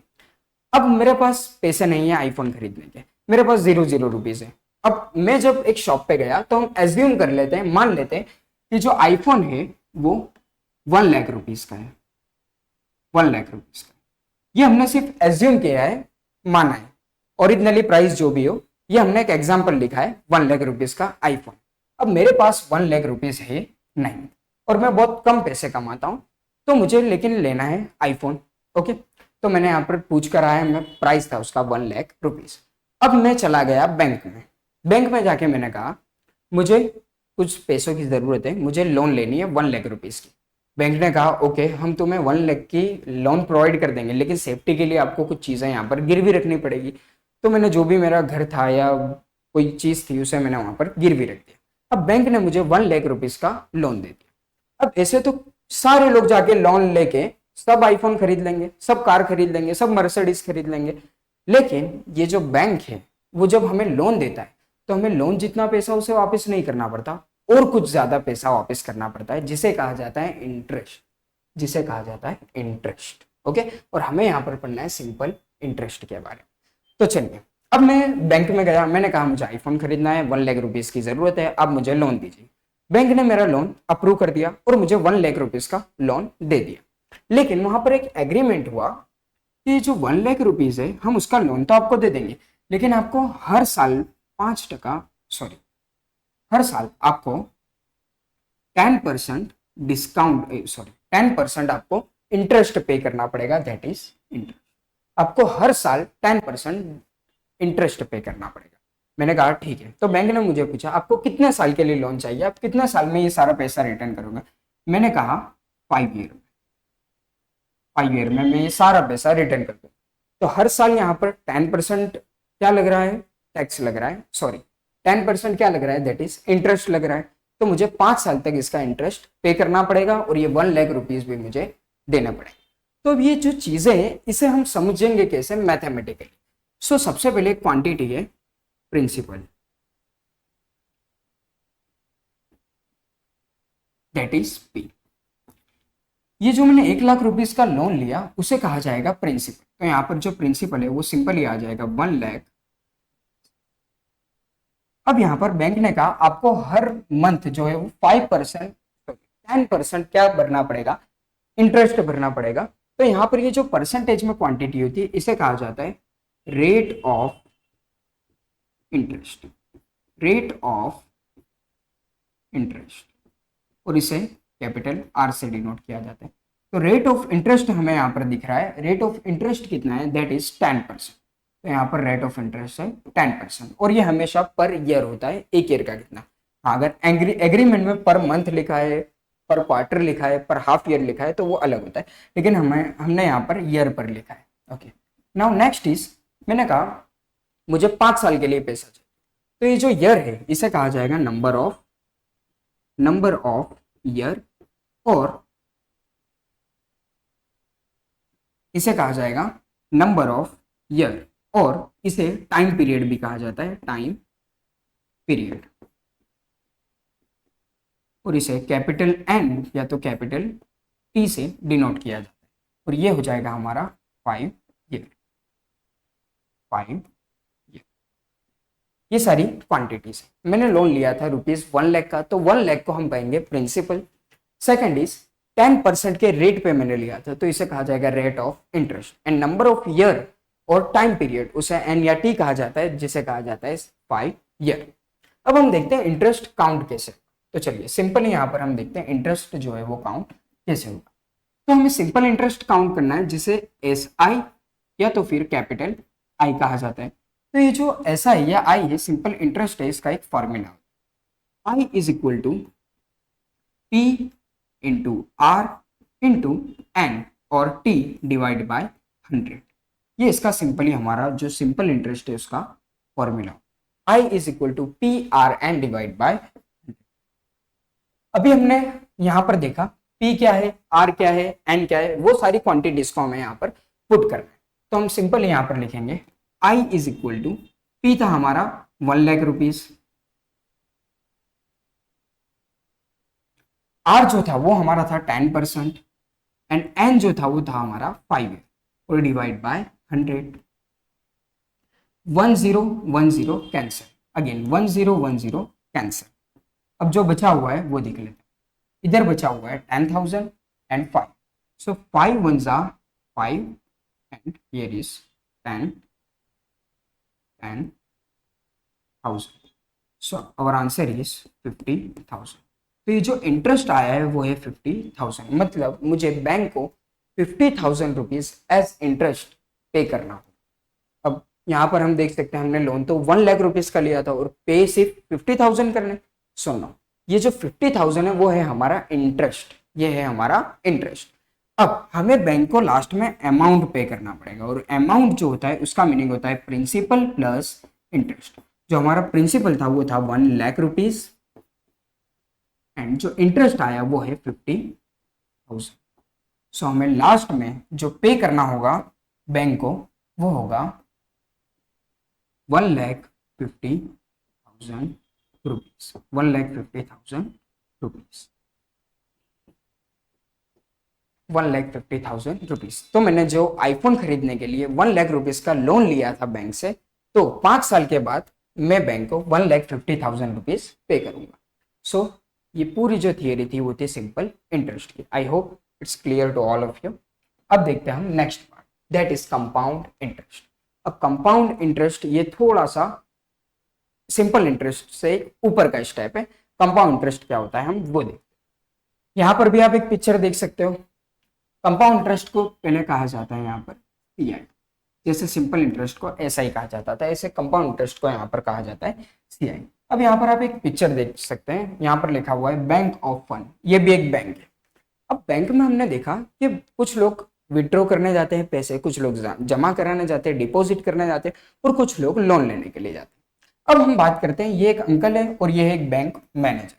अब मेरे पास पैसे नहीं है आईफोन खरीदने के, मेरे पास 0 रुपीज है। अब मैं जब एक शॉप पे गया तो हम एज्यूम कर लेते हैं, मान लेते हैं कि जो आईफोन है वो 1 लाख रुपीज का है, 1 लाख रुपीज का। ये हमने सिर्फ एज्यूम किया है, माना है, ओरिजिनली प्राइस जो भी हो, ये हमने एक एग्जाम्पल लिखा है 1 लाख रुपीज का आईफोन। अब मेरे पास 1 लाख रुपीज है नहीं, और मैं बहुत कम पैसे कमाता हूँ, तो मुझे लेकिन लेना है आईफोन। ओके, तो मैंने यहाँ पर पूछ कर आया, मैं प्राइस था उसका 1,00,000 रुपीज। अब मैं चला गया बैंक में। बैंक में जाके मैंने कहा मुझे कुछ पैसों की ज़रूरत है, मुझे लोन लेनी है 1,00,000 रुपीज़ की। बैंक ने कहा ओके, हम तुम्हें 1,00,000 की लोन प्रोवाइड कर देंगे, लेकिन सेफ्टी के लिए आपको कुछ चीज़ें यहाँ पर गिरवी रखनी पड़ेगी। तो मैंने जो भी मेरा घर था या कोई चीज़ थी उसे मैंने वहाँ पर गिरवी रख दिया। अब बैंक ने मुझे 1,00,000 रुपीज़ का लोन दे दिया। अब ऐसे तो सारे लोग जाके लोन लेके सब आईफोन खरीद लेंगे, सब कार खरीद लेंगे, सब मर्सिडीज खरीद लेंगे। लेकिन ये जो बैंक है वो जब हमें लोन देता है तो हमें लोन जितना पैसा उसे वापस नहीं करना पड़ता, और कुछ ज्यादा पैसा वापस करना पड़ता है, जिसे कहा जाता है इंटरेस्ट। जिसे कहा जाता है इंटरेस्ट। ओके, और हमें यहाँ पर पढ़ना है सिंपल इंटरेस्ट के बारे में। तो चलिए, अब मैं बैंक में गया, मैंने कहा मुझे आईफोन खरीदना है, 1,00,000 रुपीज की जरूरत है, अब मुझे लोन दीजिए। बैंक ने मेरा लोन अप्रूव कर दिया और मुझे 1,00,000 रुपीज का लोन दे दिया। लेकिन वहां पर एक एग्रीमेंट हुआ कि जो 1,00,000 रुपीज है हम उसका लोन तो आपको दे देंगे, लेकिन आपको हर साल 5%, सॉरी, हर साल आपको 10% डिस्काउंट, सॉरी 10% आपको इंटरेस्ट पे करना पड़ेगा, दैट इज इंटरेस्ट। आपको हर साल 10% इंटरेस्ट पे करना पड़ेगा। मैंने कहा ठीक है। तो बैंक ने मुझे पूछा आपको कितने साल के लिए लोन चाहिए, आप कितने साल में ये सारा पैसा रिटर्न करोगे। मैंने कहा 5 ईयर में। 5 ईयर में मैं ये सारा पैसा रिटर्न कर दूँ। तो हर साल यहाँ पर 10% क्या लग रहा है, टैक्स लग रहा है, सॉरी 10% क्या लग रहा है, दैट इज इंटरेस्ट लग रहा है। तो मुझे 5 साल तक इसका इंटरेस्ट पे करना पड़ेगा और ये 1,00,000 रुपीज भी मुझे देना पड़ेगा। तो अब ये जो चीजें हैं इसे हम समझेंगे कैसे, मैथमेटिकली। सो सबसे पहले क्वांटिटी है प्रिंसिपल, दैट इज पी। ये जो मैंने 1,00,000 रुपीज का लोन लिया उसे कहा जाएगा प्रिंसिपल। तो यहाँ पर जो प्रिंसिपल है वो सिंपल ही आ जाएगा 1,00,000। अब यहाँ पर बैंक ने कहा आपको हर मंथ जो है वो 5%, 10% क्या भरना पड़ेगा, इंटरेस्ट भरना पड़ेगा। तो यहाँ पर ये जो परसेंटेज में क्वांटिटी होती है इसे कहा जाता है rate of interest, rate of interest, और इसे कैपिटल आर से डिनोट किया जाता है। तो रेट ऑफ इंटरेस्ट हमें यहाँ पर दिख रहा है, रेट ऑफ इंटरेस्ट कितना है, दैट इज 10%। तो यहाँ पर रेट ऑफ इंटरेस्ट है 10%, और ये हमेशा पर ईयर होता है, एक ईयर का कितना। अगर एग्रीमेंट में पर मंथ लिखा है, पर क्वार्टर लिखा है, पर हाफ ईयर लिखा है तो वो अलग होता है, लेकिन हमने यहाँ पर ईयर पर लिखा है। ओके, नाउ नेक्स्ट इज, मैंने कहा मुझे 5 साल के लिए पैसा चाहिए। तो ये जो ईयर है इसे कहा जाएगा नंबर ऑफ ईयर, और इसे कहा जाएगा नंबर ऑफ ईयर, और इसे टाइम पीरियड भी कहा जाता है, टाइम पीरियड, और इसे कैपिटल एन या तो कैपिटल टी से डिनोट किया जाता है, और ये हो जाएगा हमारा 5 ईयर। ये सारी क्वांटिटीज है। मैंने लोन लिया था ₹1,00,000 का, तो 1,00,000 को हम पाएंगे प्रिंसिपल। सेकंड इज 10% के रेट पे मैंने लिया था, तो इसे कहा जाएगा rate of interest. And number of year और टाइम पीरियड उसे एन या टी कहा जाता है, जिसे कहा जाता है 5 ईयर। अब हम देखते हैं इंटरेस्ट काउंट कैसे। तो चलिए सिंपल यहाँ पर हम देखते हैं इंटरेस्ट जो है वो काउंट कैसे होगा। तो हमें सिंपल इंटरेस्ट काउंट करना है, जिसे एस आई या तो फिर कैपिटल आई कहा जाता है। तो ये जो ऐसा है या आई है, सिंपल इंटरेस्ट है, इसका एक formula, I is equal to P into R into N, और टी डिवाइड बाय 100। ये इसका सिंपली हमारा जो सिंपल इंटरेस्ट है उसका formula, I is equal to P R N divide by. अभी हमने यहां पर देखा पी क्या है, आर क्या है, एन क्या है, वो सारी क्वांटिटीज को हमें यहाँ पर पुट करना है। तो हम सिंपल यहाँ पर लिखेंगे आई इज इक्वल टू, पी था हमारा 1,00,000 रुपीज, आर जो था वो हमारा था 10%, एंड एन जो था वो था हमारा 5 है, और divide by 100। 1010 cancel, again 1010 cancel. अब जो बचा हुआ है वो देख लेते हैं। इधर बचा हुआ है 10,000 and 5, so 5 1s are 5 and here is 10,000, so our answer is 50,000। तो ये जो इंटरेस्ट आया है वो है 50,000, मतलब मुझे बैंक को 50,000 रुपीज एज इंटरेस्ट पे करना होगा। अब यहाँ पर हम देख सकते हैं हमने लोन तो 1 लाख रुपीज का लिया था और पे सिर्फ 50,000 करने। सुनो, ये जो 50,000 है वो है हमारा इंटरेस्ट, ये है हमारा इंटरेस्ट। अब हमें बैंक को लास्ट में अमाउंट पे करना पड़ेगा और अमाउंट जो होता है उसका मीनिंग होता है प्रिंसिपल प्लस इंटरेस्ट। जो हमारा प्रिंसिपल था वो था 1 लाख रुपीज एंड जो इंटरेस्ट आया वो है 50,000। सो हमें लास्ट में जो पे करना होगा बैंक को वो होगा 1,50,000 रुपीज, 1,50,000 रुपीज, 1,50,000 रुपीज। तो मैंने जो आईफोन खरीदने के लिए 1 लाख रुपीज का लोन लिया था बैंक से, तो 5 साल के बाद मैं बैंक को 1,50,000 रुपीज पे करूंगा। सो ये पूरी जो थियरी थी वो थी सिंपल इंटरेस्ट की। I hope it's clear to all of you. अब देखते हैं हम next part, that is compound interest. अब कंपाउंड इंटरेस्ट ये थोड़ा सा सिंपल इंटरेस्ट से ऊपर का स्टेप है। कंपाउंड इंटरेस्ट क्या होता है हम वो देखते हैं। यहाँ पर भी आप एक पिक्चर देख सकते हो। कंपाउंड इंटरेस्ट को पहले कहा जाता है यहाँ पर सीआई, जैसे सिंपल इंटरेस्ट को ऐसा ही कहा जाता था, ऐसे कंपाउंड इंटरेस्ट को यहाँ पर कहा जाता है सीआई। अब यहाँ पर आप एक पिक्चर देख सकते हैं, यहाँ पर लिखा हुआ है बैंक ऑफ फंड, ये भी एक बैंक है। अब बैंक में हमने देखा कि कुछ लोग विड्रॉ करने जाते हैं पैसे, कुछ लोग जमा कराने जाते हैं, डिपॉजिट करने जाते हैं और कुछ लोग लोन लेने के लिए जाते हैं। अब हम बात करते हैं, ये एक अंकल है और ये है एक बैंक मैनेजर।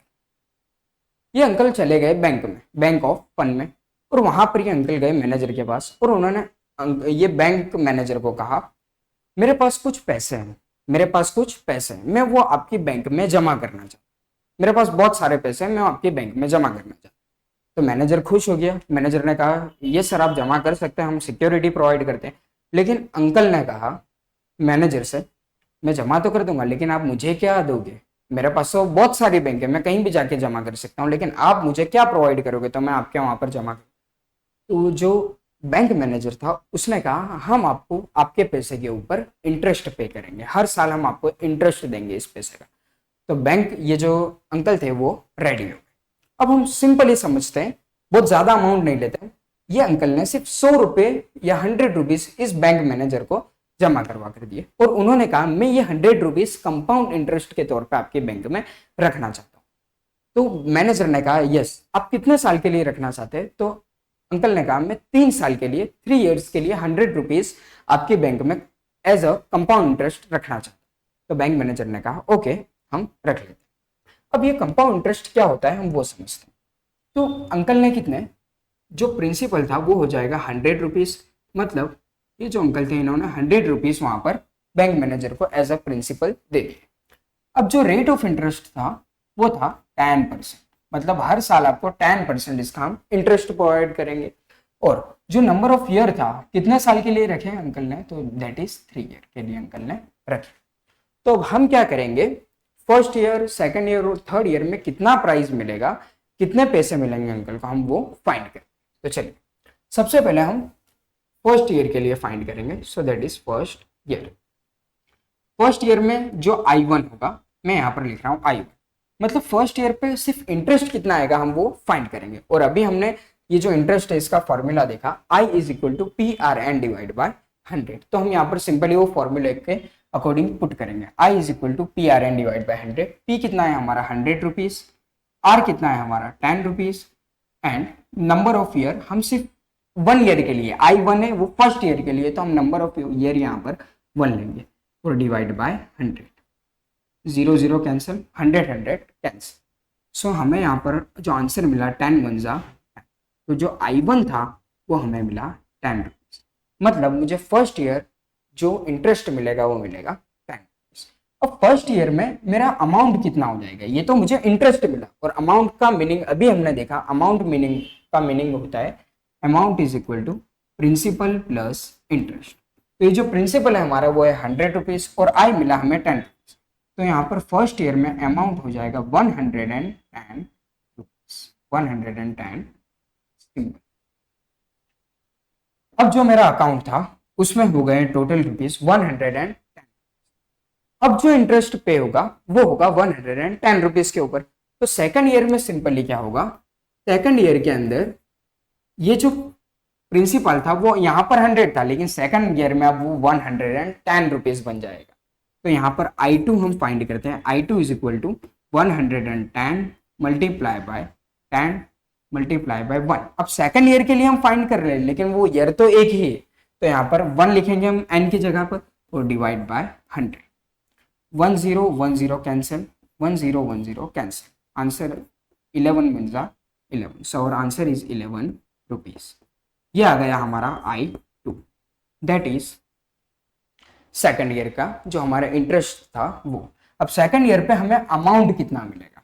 ये अंकल चले गए बैंक में, बैंक ऑफ फंड में, और वहां पर ये अंकल गए मैनेजर के पास और उन्होंने ये बैंक मैनेजर को कहा मेरे पास कुछ पैसे हैं, मेरे पास कुछ पैसे हैं, मैं वो आपकी बैंक में जमा करना चाहता हूँ, मेरे पास बहुत सारे पैसे हैं, मैं आपकी बैंक में जमा करना चाहता हूँ। तो मैनेजर खुश हो गया। मैनेजर ने कहा ये सर आप जमा कर सकते हैं, हम सिक्योरिटी प्रोवाइड करते हैं। लेकिन अंकल ने कहा मैनेजर से मैं जमा तो कर दूंगा लेकिन आप मुझे क्या दोगे, मेरे पास तो बहुत सारी बैंक है, मैं कहीं भी जाके जमा कर सकता हूँ, लेकिन आप मुझे क्या प्रोवाइड करोगे तो मैं आपके वहां पर जमा करूँ। तो जो बैंक मैनेजर था उसने कहा हम आपको आपके पैसे के ऊपर इंटरेस्ट पे करेंगे, हर साल हम आपको इंटरेस्ट देंगे इस पैसे का। तो बैंक, ये जो अंकल थे वो रेडी हो गए। अब हम सिंपली समझते हैं, बहुत ज्यादा अमाउंट नहीं लेते हैं। ये अंकल ने सिर्फ 100 रुपए या 100 रुपीज इस बैंक मैनेजर को जमा करवा कर दिए और उन्होंने कहा मैं ये 100 रुपीज कंपाउंड इंटरेस्ट के तौर पे आपके बैंक में रखना चाहता हूँ। तो मैनेजर ने कहा यस, आप कितने साल के लिए रखना चाहते हैं। तो अंकल ने कहा मैं 3 साल के लिए, 3 इयर्स के लिए 100 रुपीज आपके बैंक में एज अ कंपाउंड इंटरेस्ट रखना चाहता हूँ। तो बैंक मैनेजर ने कहा ओके हम रख लेते हैं। अब ये कंपाउंड इंटरेस्ट क्या होता है हम वो समझते हैं। तो अंकल ने कितने, जो प्रिंसिपल था वो हो जाएगा 100 रुपीज, मतलब ये जो अंकल थे इन्होंने 100 रुपीज वहां पर बैंक मैनेजर को एज अ प्रिंसिपल दे दिए। अब जो रेट ऑफ इंटरेस्ट था वो था 10%, मतलब हर साल आपको 10% इसका हम इंटरेस्ट प्रोवाइड करेंगे। और जो नंबर ऑफ ईयर था, कितने साल के लिए रखे अंकल ने, तो दैट इज 3 ईयर के लिए अंकल ने रखे। तो अब हम क्या करेंगे, फर्स्ट ईयर, सेकंड ईयर और थर्ड ईयर में कितना प्राइस मिलेगा, कितने पैसे मिलेंगे अंकल को, हम वो फाइंड करें। तो चलिए सबसे पहले हम फर्स्ट ईयर के लिए फाइंड करेंगे। सो that is first year. First year में जो I1 होगा, मैं यहाँ पर लिख रहा हूँ I1, मतलब फर्स्ट ईयर पे सिर्फ इंटरेस्ट कितना आएगा हम वो फाइंड करेंगे। और अभी हमने ये जो इंटरेस्ट है इसका फॉर्मूला देखा, I = PRN डिवाइड बाय 100। तो हम यहाँ पर सिंपली वो फॉर्मूले के अकॉर्डिंग पुट करेंगे। I = PRN divide by 100। P कितना है हमारा 100 रुपीज, R कितना है हमारा 10 rupees and number of year हम सिर्फ 1 ईयर के लिए, I1 है वो फर्स्ट ईयर के लिए, तो हम नंबर ऑफ ईयर यहाँ पर 1 लेंगे और divide by 100। 0 0 cancel, 100 100 cancel. So हमें यहाँ पर जो आंसर मिला 10 1 जा, तो जो I1 था वो हमें मिला 10 रुपीज, मतलब मुझे फर्स्ट ईयर जो इंटरेस्ट मिलेगा वो मिलेगा 10 रुपीज। अब फर्स्ट ईयर में मेरा अमाउंट कितना हो जाएगा, ये तो मुझे इंटरेस्ट मिला और अमाउंट का मीनिंग अभी हमने देखा, अमाउंट मीनिंग का मीनिंग होता है अमाउंट = प्रिंसिपल प्लस इंटरेस्ट। तो ये जो प्रिंसिपल है हमारा वो है 100 रुपीज और I मिला हमें 10 रुपीज। तो यहाँ पर फर्स्ट ईयर में अमाउंट हो जाएगा 110 रुपीज, 110 सिंपल। अब जो मेरा अकाउंट था उसमें हो गए टोटल रुपीज 110। अब जो इंटरेस्ट पे होगा वो होगा 110 रुपीज के ऊपर। तो सेकंड ईयर में सिंपली क्या होगा, सेकंड ईयर के अंदर ये जो प्रिंसिपल था वो यहाँ पर 100 था, लेकिन सेकंड ईयर में अब वो 110 रुपीज बन जाएगा। तो यहाँ पर I2 हम फाइंड करते हैं, I2 is equal to 110 multiply by 10 multiply by 1। अब सेकंड ईयर के लिए हम फाइंड कर रहे हैं, लेकिन वो ईयर तो एक ही है, तो यहाँ पर 1 लिखेंगे हम n की जगह पर और divide by 100। 1 0 1 0 cancel, 1 0 1 0 cancel, answer 11 बन जा 11। सो और आंसर इज 11 रुपीज। ये आ गया हमारा I2, that is second year का जो हमारा इंटरेस्ट था वो। अब सेकंड ईयर पे हमें अमाउंट कितना मिलेगा,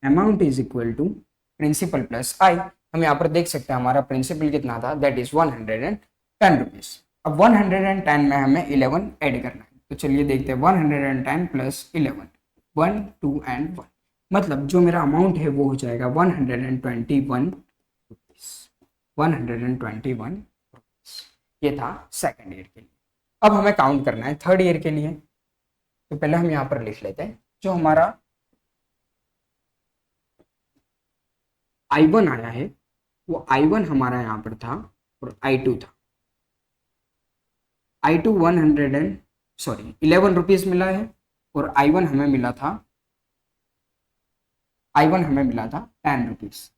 amount is equal to principal plus I. हम यहाँ पर देख सकते हैं हमारा प्रिंसिपल कितना था, दैट इज 110 रुपीज। अब 110 में हमें 11 ऐड करना है, तो चलिए देखते हैं 110 प्लस 11, 1 2 एंड 1, मतलब जो मेरा अमाउंट है वो हो जाएगा 121 रुपीज, 121 रुपीज। ये था सेकंड ईयर के लिए। अब हमें काउंट करना है थर्ड ईयर के लिए, तो पहले हम यहाँ पर लिख लेते हैं जो हमारा I1 आया है वो I1 हमारा यहाँ पर था और I2 था। I2 11 रुपीज मिला है और I1 हमें मिला था 10 रुपीज।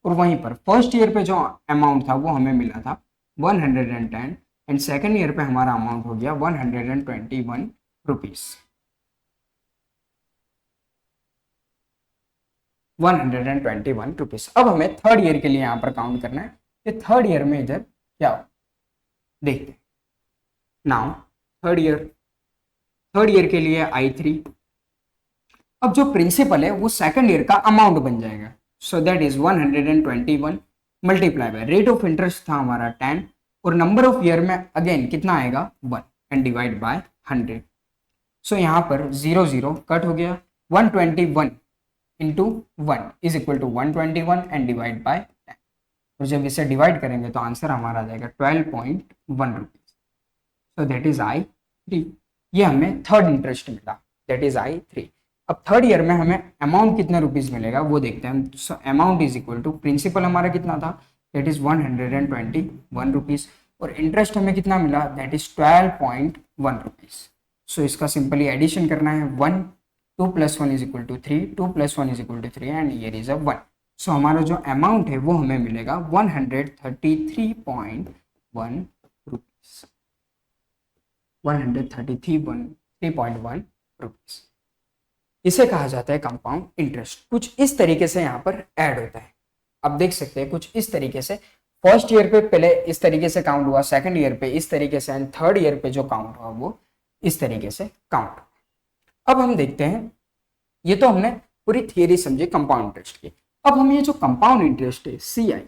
और वहीं पर फर्स्ट ईयर पे जो अमाउंट था वो हमें मिला था 110 एंड सेकेंड ईयर पे हमारा अमाउंट हो गया 121 रुपीज, 121 रुपीज। अब हमें थर्ड ईयर के लिए यहाँ पर काउंट करना है कि थर्ड ईयर में इधर क्या हो, देखते हैं। नाउ थर्ड ईयर के लिए I3। अब जो प्रिंसिपल है वो सेकंड ईयर का अमाउंट बन जाएगा, सो that is 121 multiply by rate of interest था हमारा 10 और नंबर ऑफ ईयर में अगेन कितना आएगा 1 एंड डिवाइड बाय 100। सो यहाँ पर 0 0 कट हो गया, 121 into 1 is equal to 121 and divide by 10। और जब इसे डिवाइड करेंगे तो आंसर हमारा आ जाएगा 12.1 rupees. So that is I3। ये हमें थर्ड इंटरेस्ट मिला, दैट इज I3। अब थर्ड ईयर में हमें अमाउंट कितने रुपीज मिलेगा वो देखते हैं। So amount is equal to principal हमारा कितना था, दैट इज 121 रुपीज और इंटरेस्ट हमें कितना मिला, दैट इज 12.1 रुपीज। सो इसका सिंपली एडिशन करना है, 1 2 + 1 = 3, 2 + 1 = 3 एंड हियर इज अ 1। सो हमारा जो अमाउंट है वो हमें मिलेगा 133.1 रुपीज, 133.1 रुपीज। इसे कहा जाता है कंपाउंड इंटरेस्ट। कुछ इस तरीके से यहाँ पर ऐड होता है, आप देख सकते हैं कुछ इस तरीके से। फर्स्ट ईयर पे पहले इस तरीके से काउंट हुआ, सेकंड ईयर पे इस तरीके से एंड थर्ड ईयर पे जो काउंट हुआ वो इस तरीके से काउंट हुआ। अब हम देखते हैं, ये तो हमने पूरी थियरी समझी कंपाउंड इंटरेस्ट की। अब हम ये जो कंपाउंड इंटरेस्ट है CI,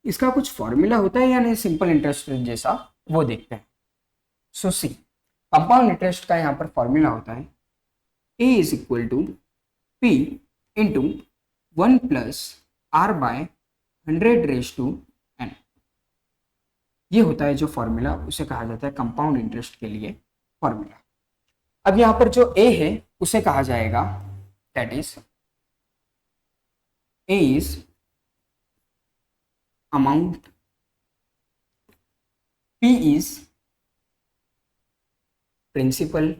इसका कुछ फॉर्मूला होता है या नहीं सिंपल इंटरेस्ट जैसा, वो देखते हैं। सो सी कंपाउंड इंटरेस्ट का यहाँ पर फॉर्मूला होता है A is equal to P into 1 plus R by 100 raised to N। ये होता है जो फॉर्मूला, उसे कहा जाता है कंपाउंड इंटरेस्ट के लिए फॉर्मूला। अब यहाँ पर जो A है उसे कहा जाएगा, that is A is amount, P is principal,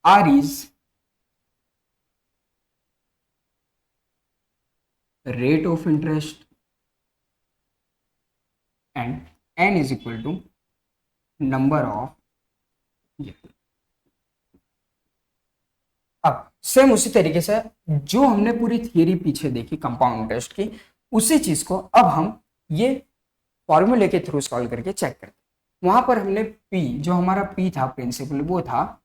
R is rate of interest and N is equal to number of year। अब सेम उसी तरीके से जो हमने पूरी थियरी पीछे देखी कंपाउंड इंटरेस्ट की, उसी चीज को अब हम ये फॉर्मूले के थ्रू सॉल्व करके चेक करते हैं। वहां पर हमने P, जो हमारा P था प्रिंसिपल, वो था,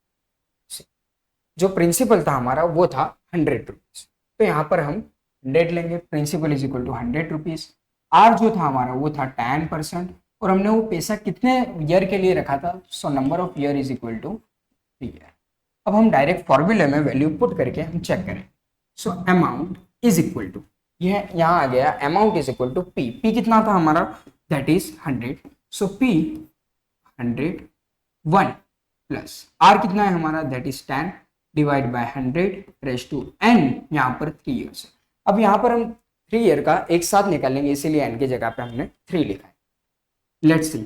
जो प्रिंसिपल था हमारा वो था 100 रुपीज। तो यहाँ पर हम 100 लेंगे, principal is equal to 100 rupees. R जो था हमारा वो था 10% और हमने वो पैसा कितने ईयर के लिए रखा था, so number of year is equal to 3 year. अब हम डायरेक्ट फॉर्मूले में वैल्यू पुट करके हम चेक करें। So amount is equal to, यह यहाँ आ गया, amount is equal to P। P कितना था हमारा, that is 100। So P 100 1 plus R कितना है हमारा, that is 10 divide by 100 raise to N, यहाँ पर 3 ईयर्स है। अब यहाँ पर हम 3 ईयर का एक साथ निकालेंगे, इसीलिए एन की जगह पे हमने 3 लिखा है। लेट्स सी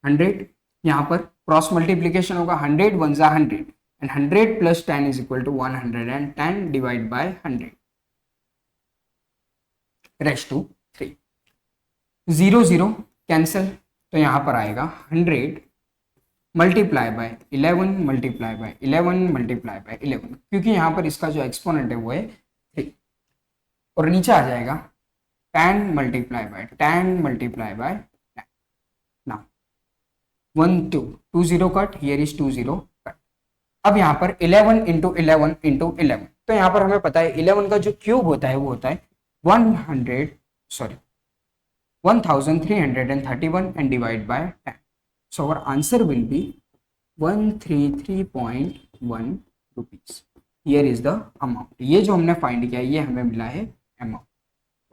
100, यहाँ पर क्रॉस मल्टीप्लीकेशन होगा, 100 1 जा 100 and 100 plus 10 is equal to 110 divide by 100 raise to 3। 0 0 cancel, तो यहाँ पर आएगा 100 multiply by 11 multiply by 11 multiply by 11, क्योंकि यहाँ पर इसका जो एक्सपोनेंट है वो है 3, और नीचे आ जाएगा 10 multiply by 10 multiply by 10। Now 1 2 2 0 cut, here is 2 0 cut. अब यहाँ पर 11 इंटू 11 इंटू 11, तो यहाँ पर हमें पता है 11 का जो क्यूब होता है वो होता है 1331 and divide by 10. So our answer will be 133.1 rupees. Here is the amount. ये जो हमने फाइंड किया ये हमें मिला है अमाउंट।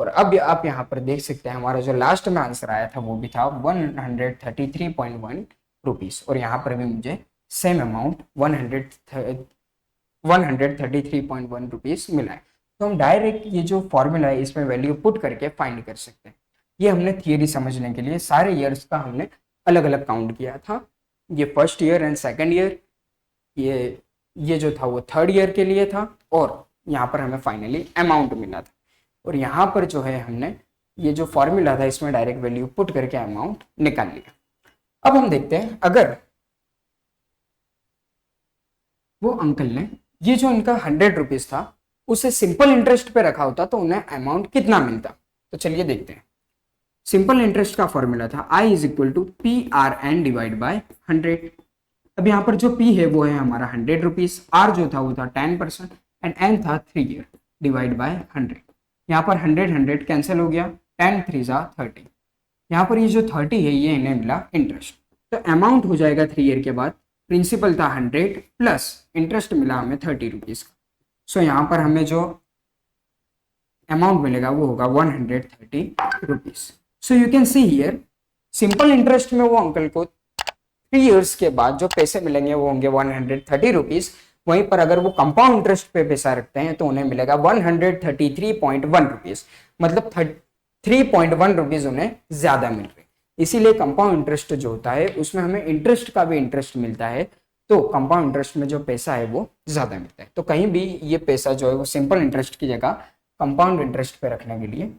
और अब आप यहाँ पर देख सकते हैं हमारा जो लास्ट में आंसर आया था वो भी था 133.1 रुपीस, और यहाँ पर भी मुझे सेम अमाउंट 133.1 रुपीस मिला है। तो हम डायरेक्ट ये जो फॉर्मूला है इसमें वैल्यू पुट करके फाइंड कर सकते हैं। ये हमने थियरी समझने के लिए सारे ईयर्स का हमने अलग अलग काउंट किया था। ये first year and second year, ये जो था वो थर्ड ईयर के लिए था, और यहाँ पर हमें फाइनली अमाउंट मिला था। और यहाँ पर जो है हमने ये जो फॉर्मूला था इसमें डायरेक्ट वैल्यू पुट करके अमाउंट निकाल लिया। अब हम देखते हैं अगर वो अंकल ने ये जो इनका 100 रुपीज था उसे सिंपल इंटरेस्ट पे रखा होता तो उन्हें अमाउंट कितना मिलता। तो चलिए देखते हैं। सिंपल इंटरेस्ट का फॉर्मूला था I is equal to P R N divide by 100। अब यहाँ पर जो P है वो है हमारा 100 रुपीज, R जो था वो था 10% एंड N था 3 ईयर डिवाइड बाय 100। यहाँ पर 100 कैंसिल हो गया, 10 3 जा 30। यहाँ पर ये जो 30 है ये इन्हें मिला इंटरेस्ट। तो अमाउंट हो जाएगा 3 ईयर के बाद, प्रिंसिपल था 100 प्लस इंटरेस्ट मिला हमें 30 रुपीज का। सो यहाँ पर हमें जो अमाउंट मिलेगा वो होगा 130 rupees. So you can see here simple interest में वो अंकल को 3 इयर्स के बाद जो पैसे मिलेंगे वो होंगे 130 रुपीज। वहीं पर अगर वो कंपाउंड इंटरेस्ट पे पैसा रखते हैं तो उन्हें मिलेगा 133.1 रुपीज, मतलब 3.1 रुपीज उन्हें ज्यादा मिल रहे। इसीलिए कंपाउंड इंटरेस्ट जो होता है उसमें हमें इंटरेस्ट का भी इंटरेस्ट मिलता है, तो कंपाउंड इंटरेस्ट में जो पैसा है वो ज्यादा मिलता है। तो कहीं भी ये पैसा जो है वो सिंपल इंटरेस्ट की जगह कंपाउंड इंटरेस्ट पे रखने के लिए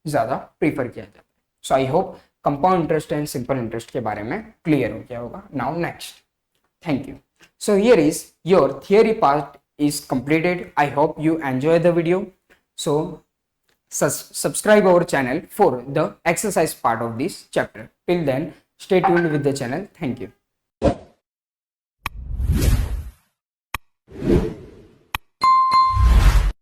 ज्यादा प्रीफर किया जाता है। So I hope compound interest and simple interest के बारे में क्लियर हो गया होगा। Now next, thank you. So here is your theory part is completed. I hope you enjoy the video. So subscribe our channel for the exercise part of this chapter. Till then, stay tuned with the channel. Thank you.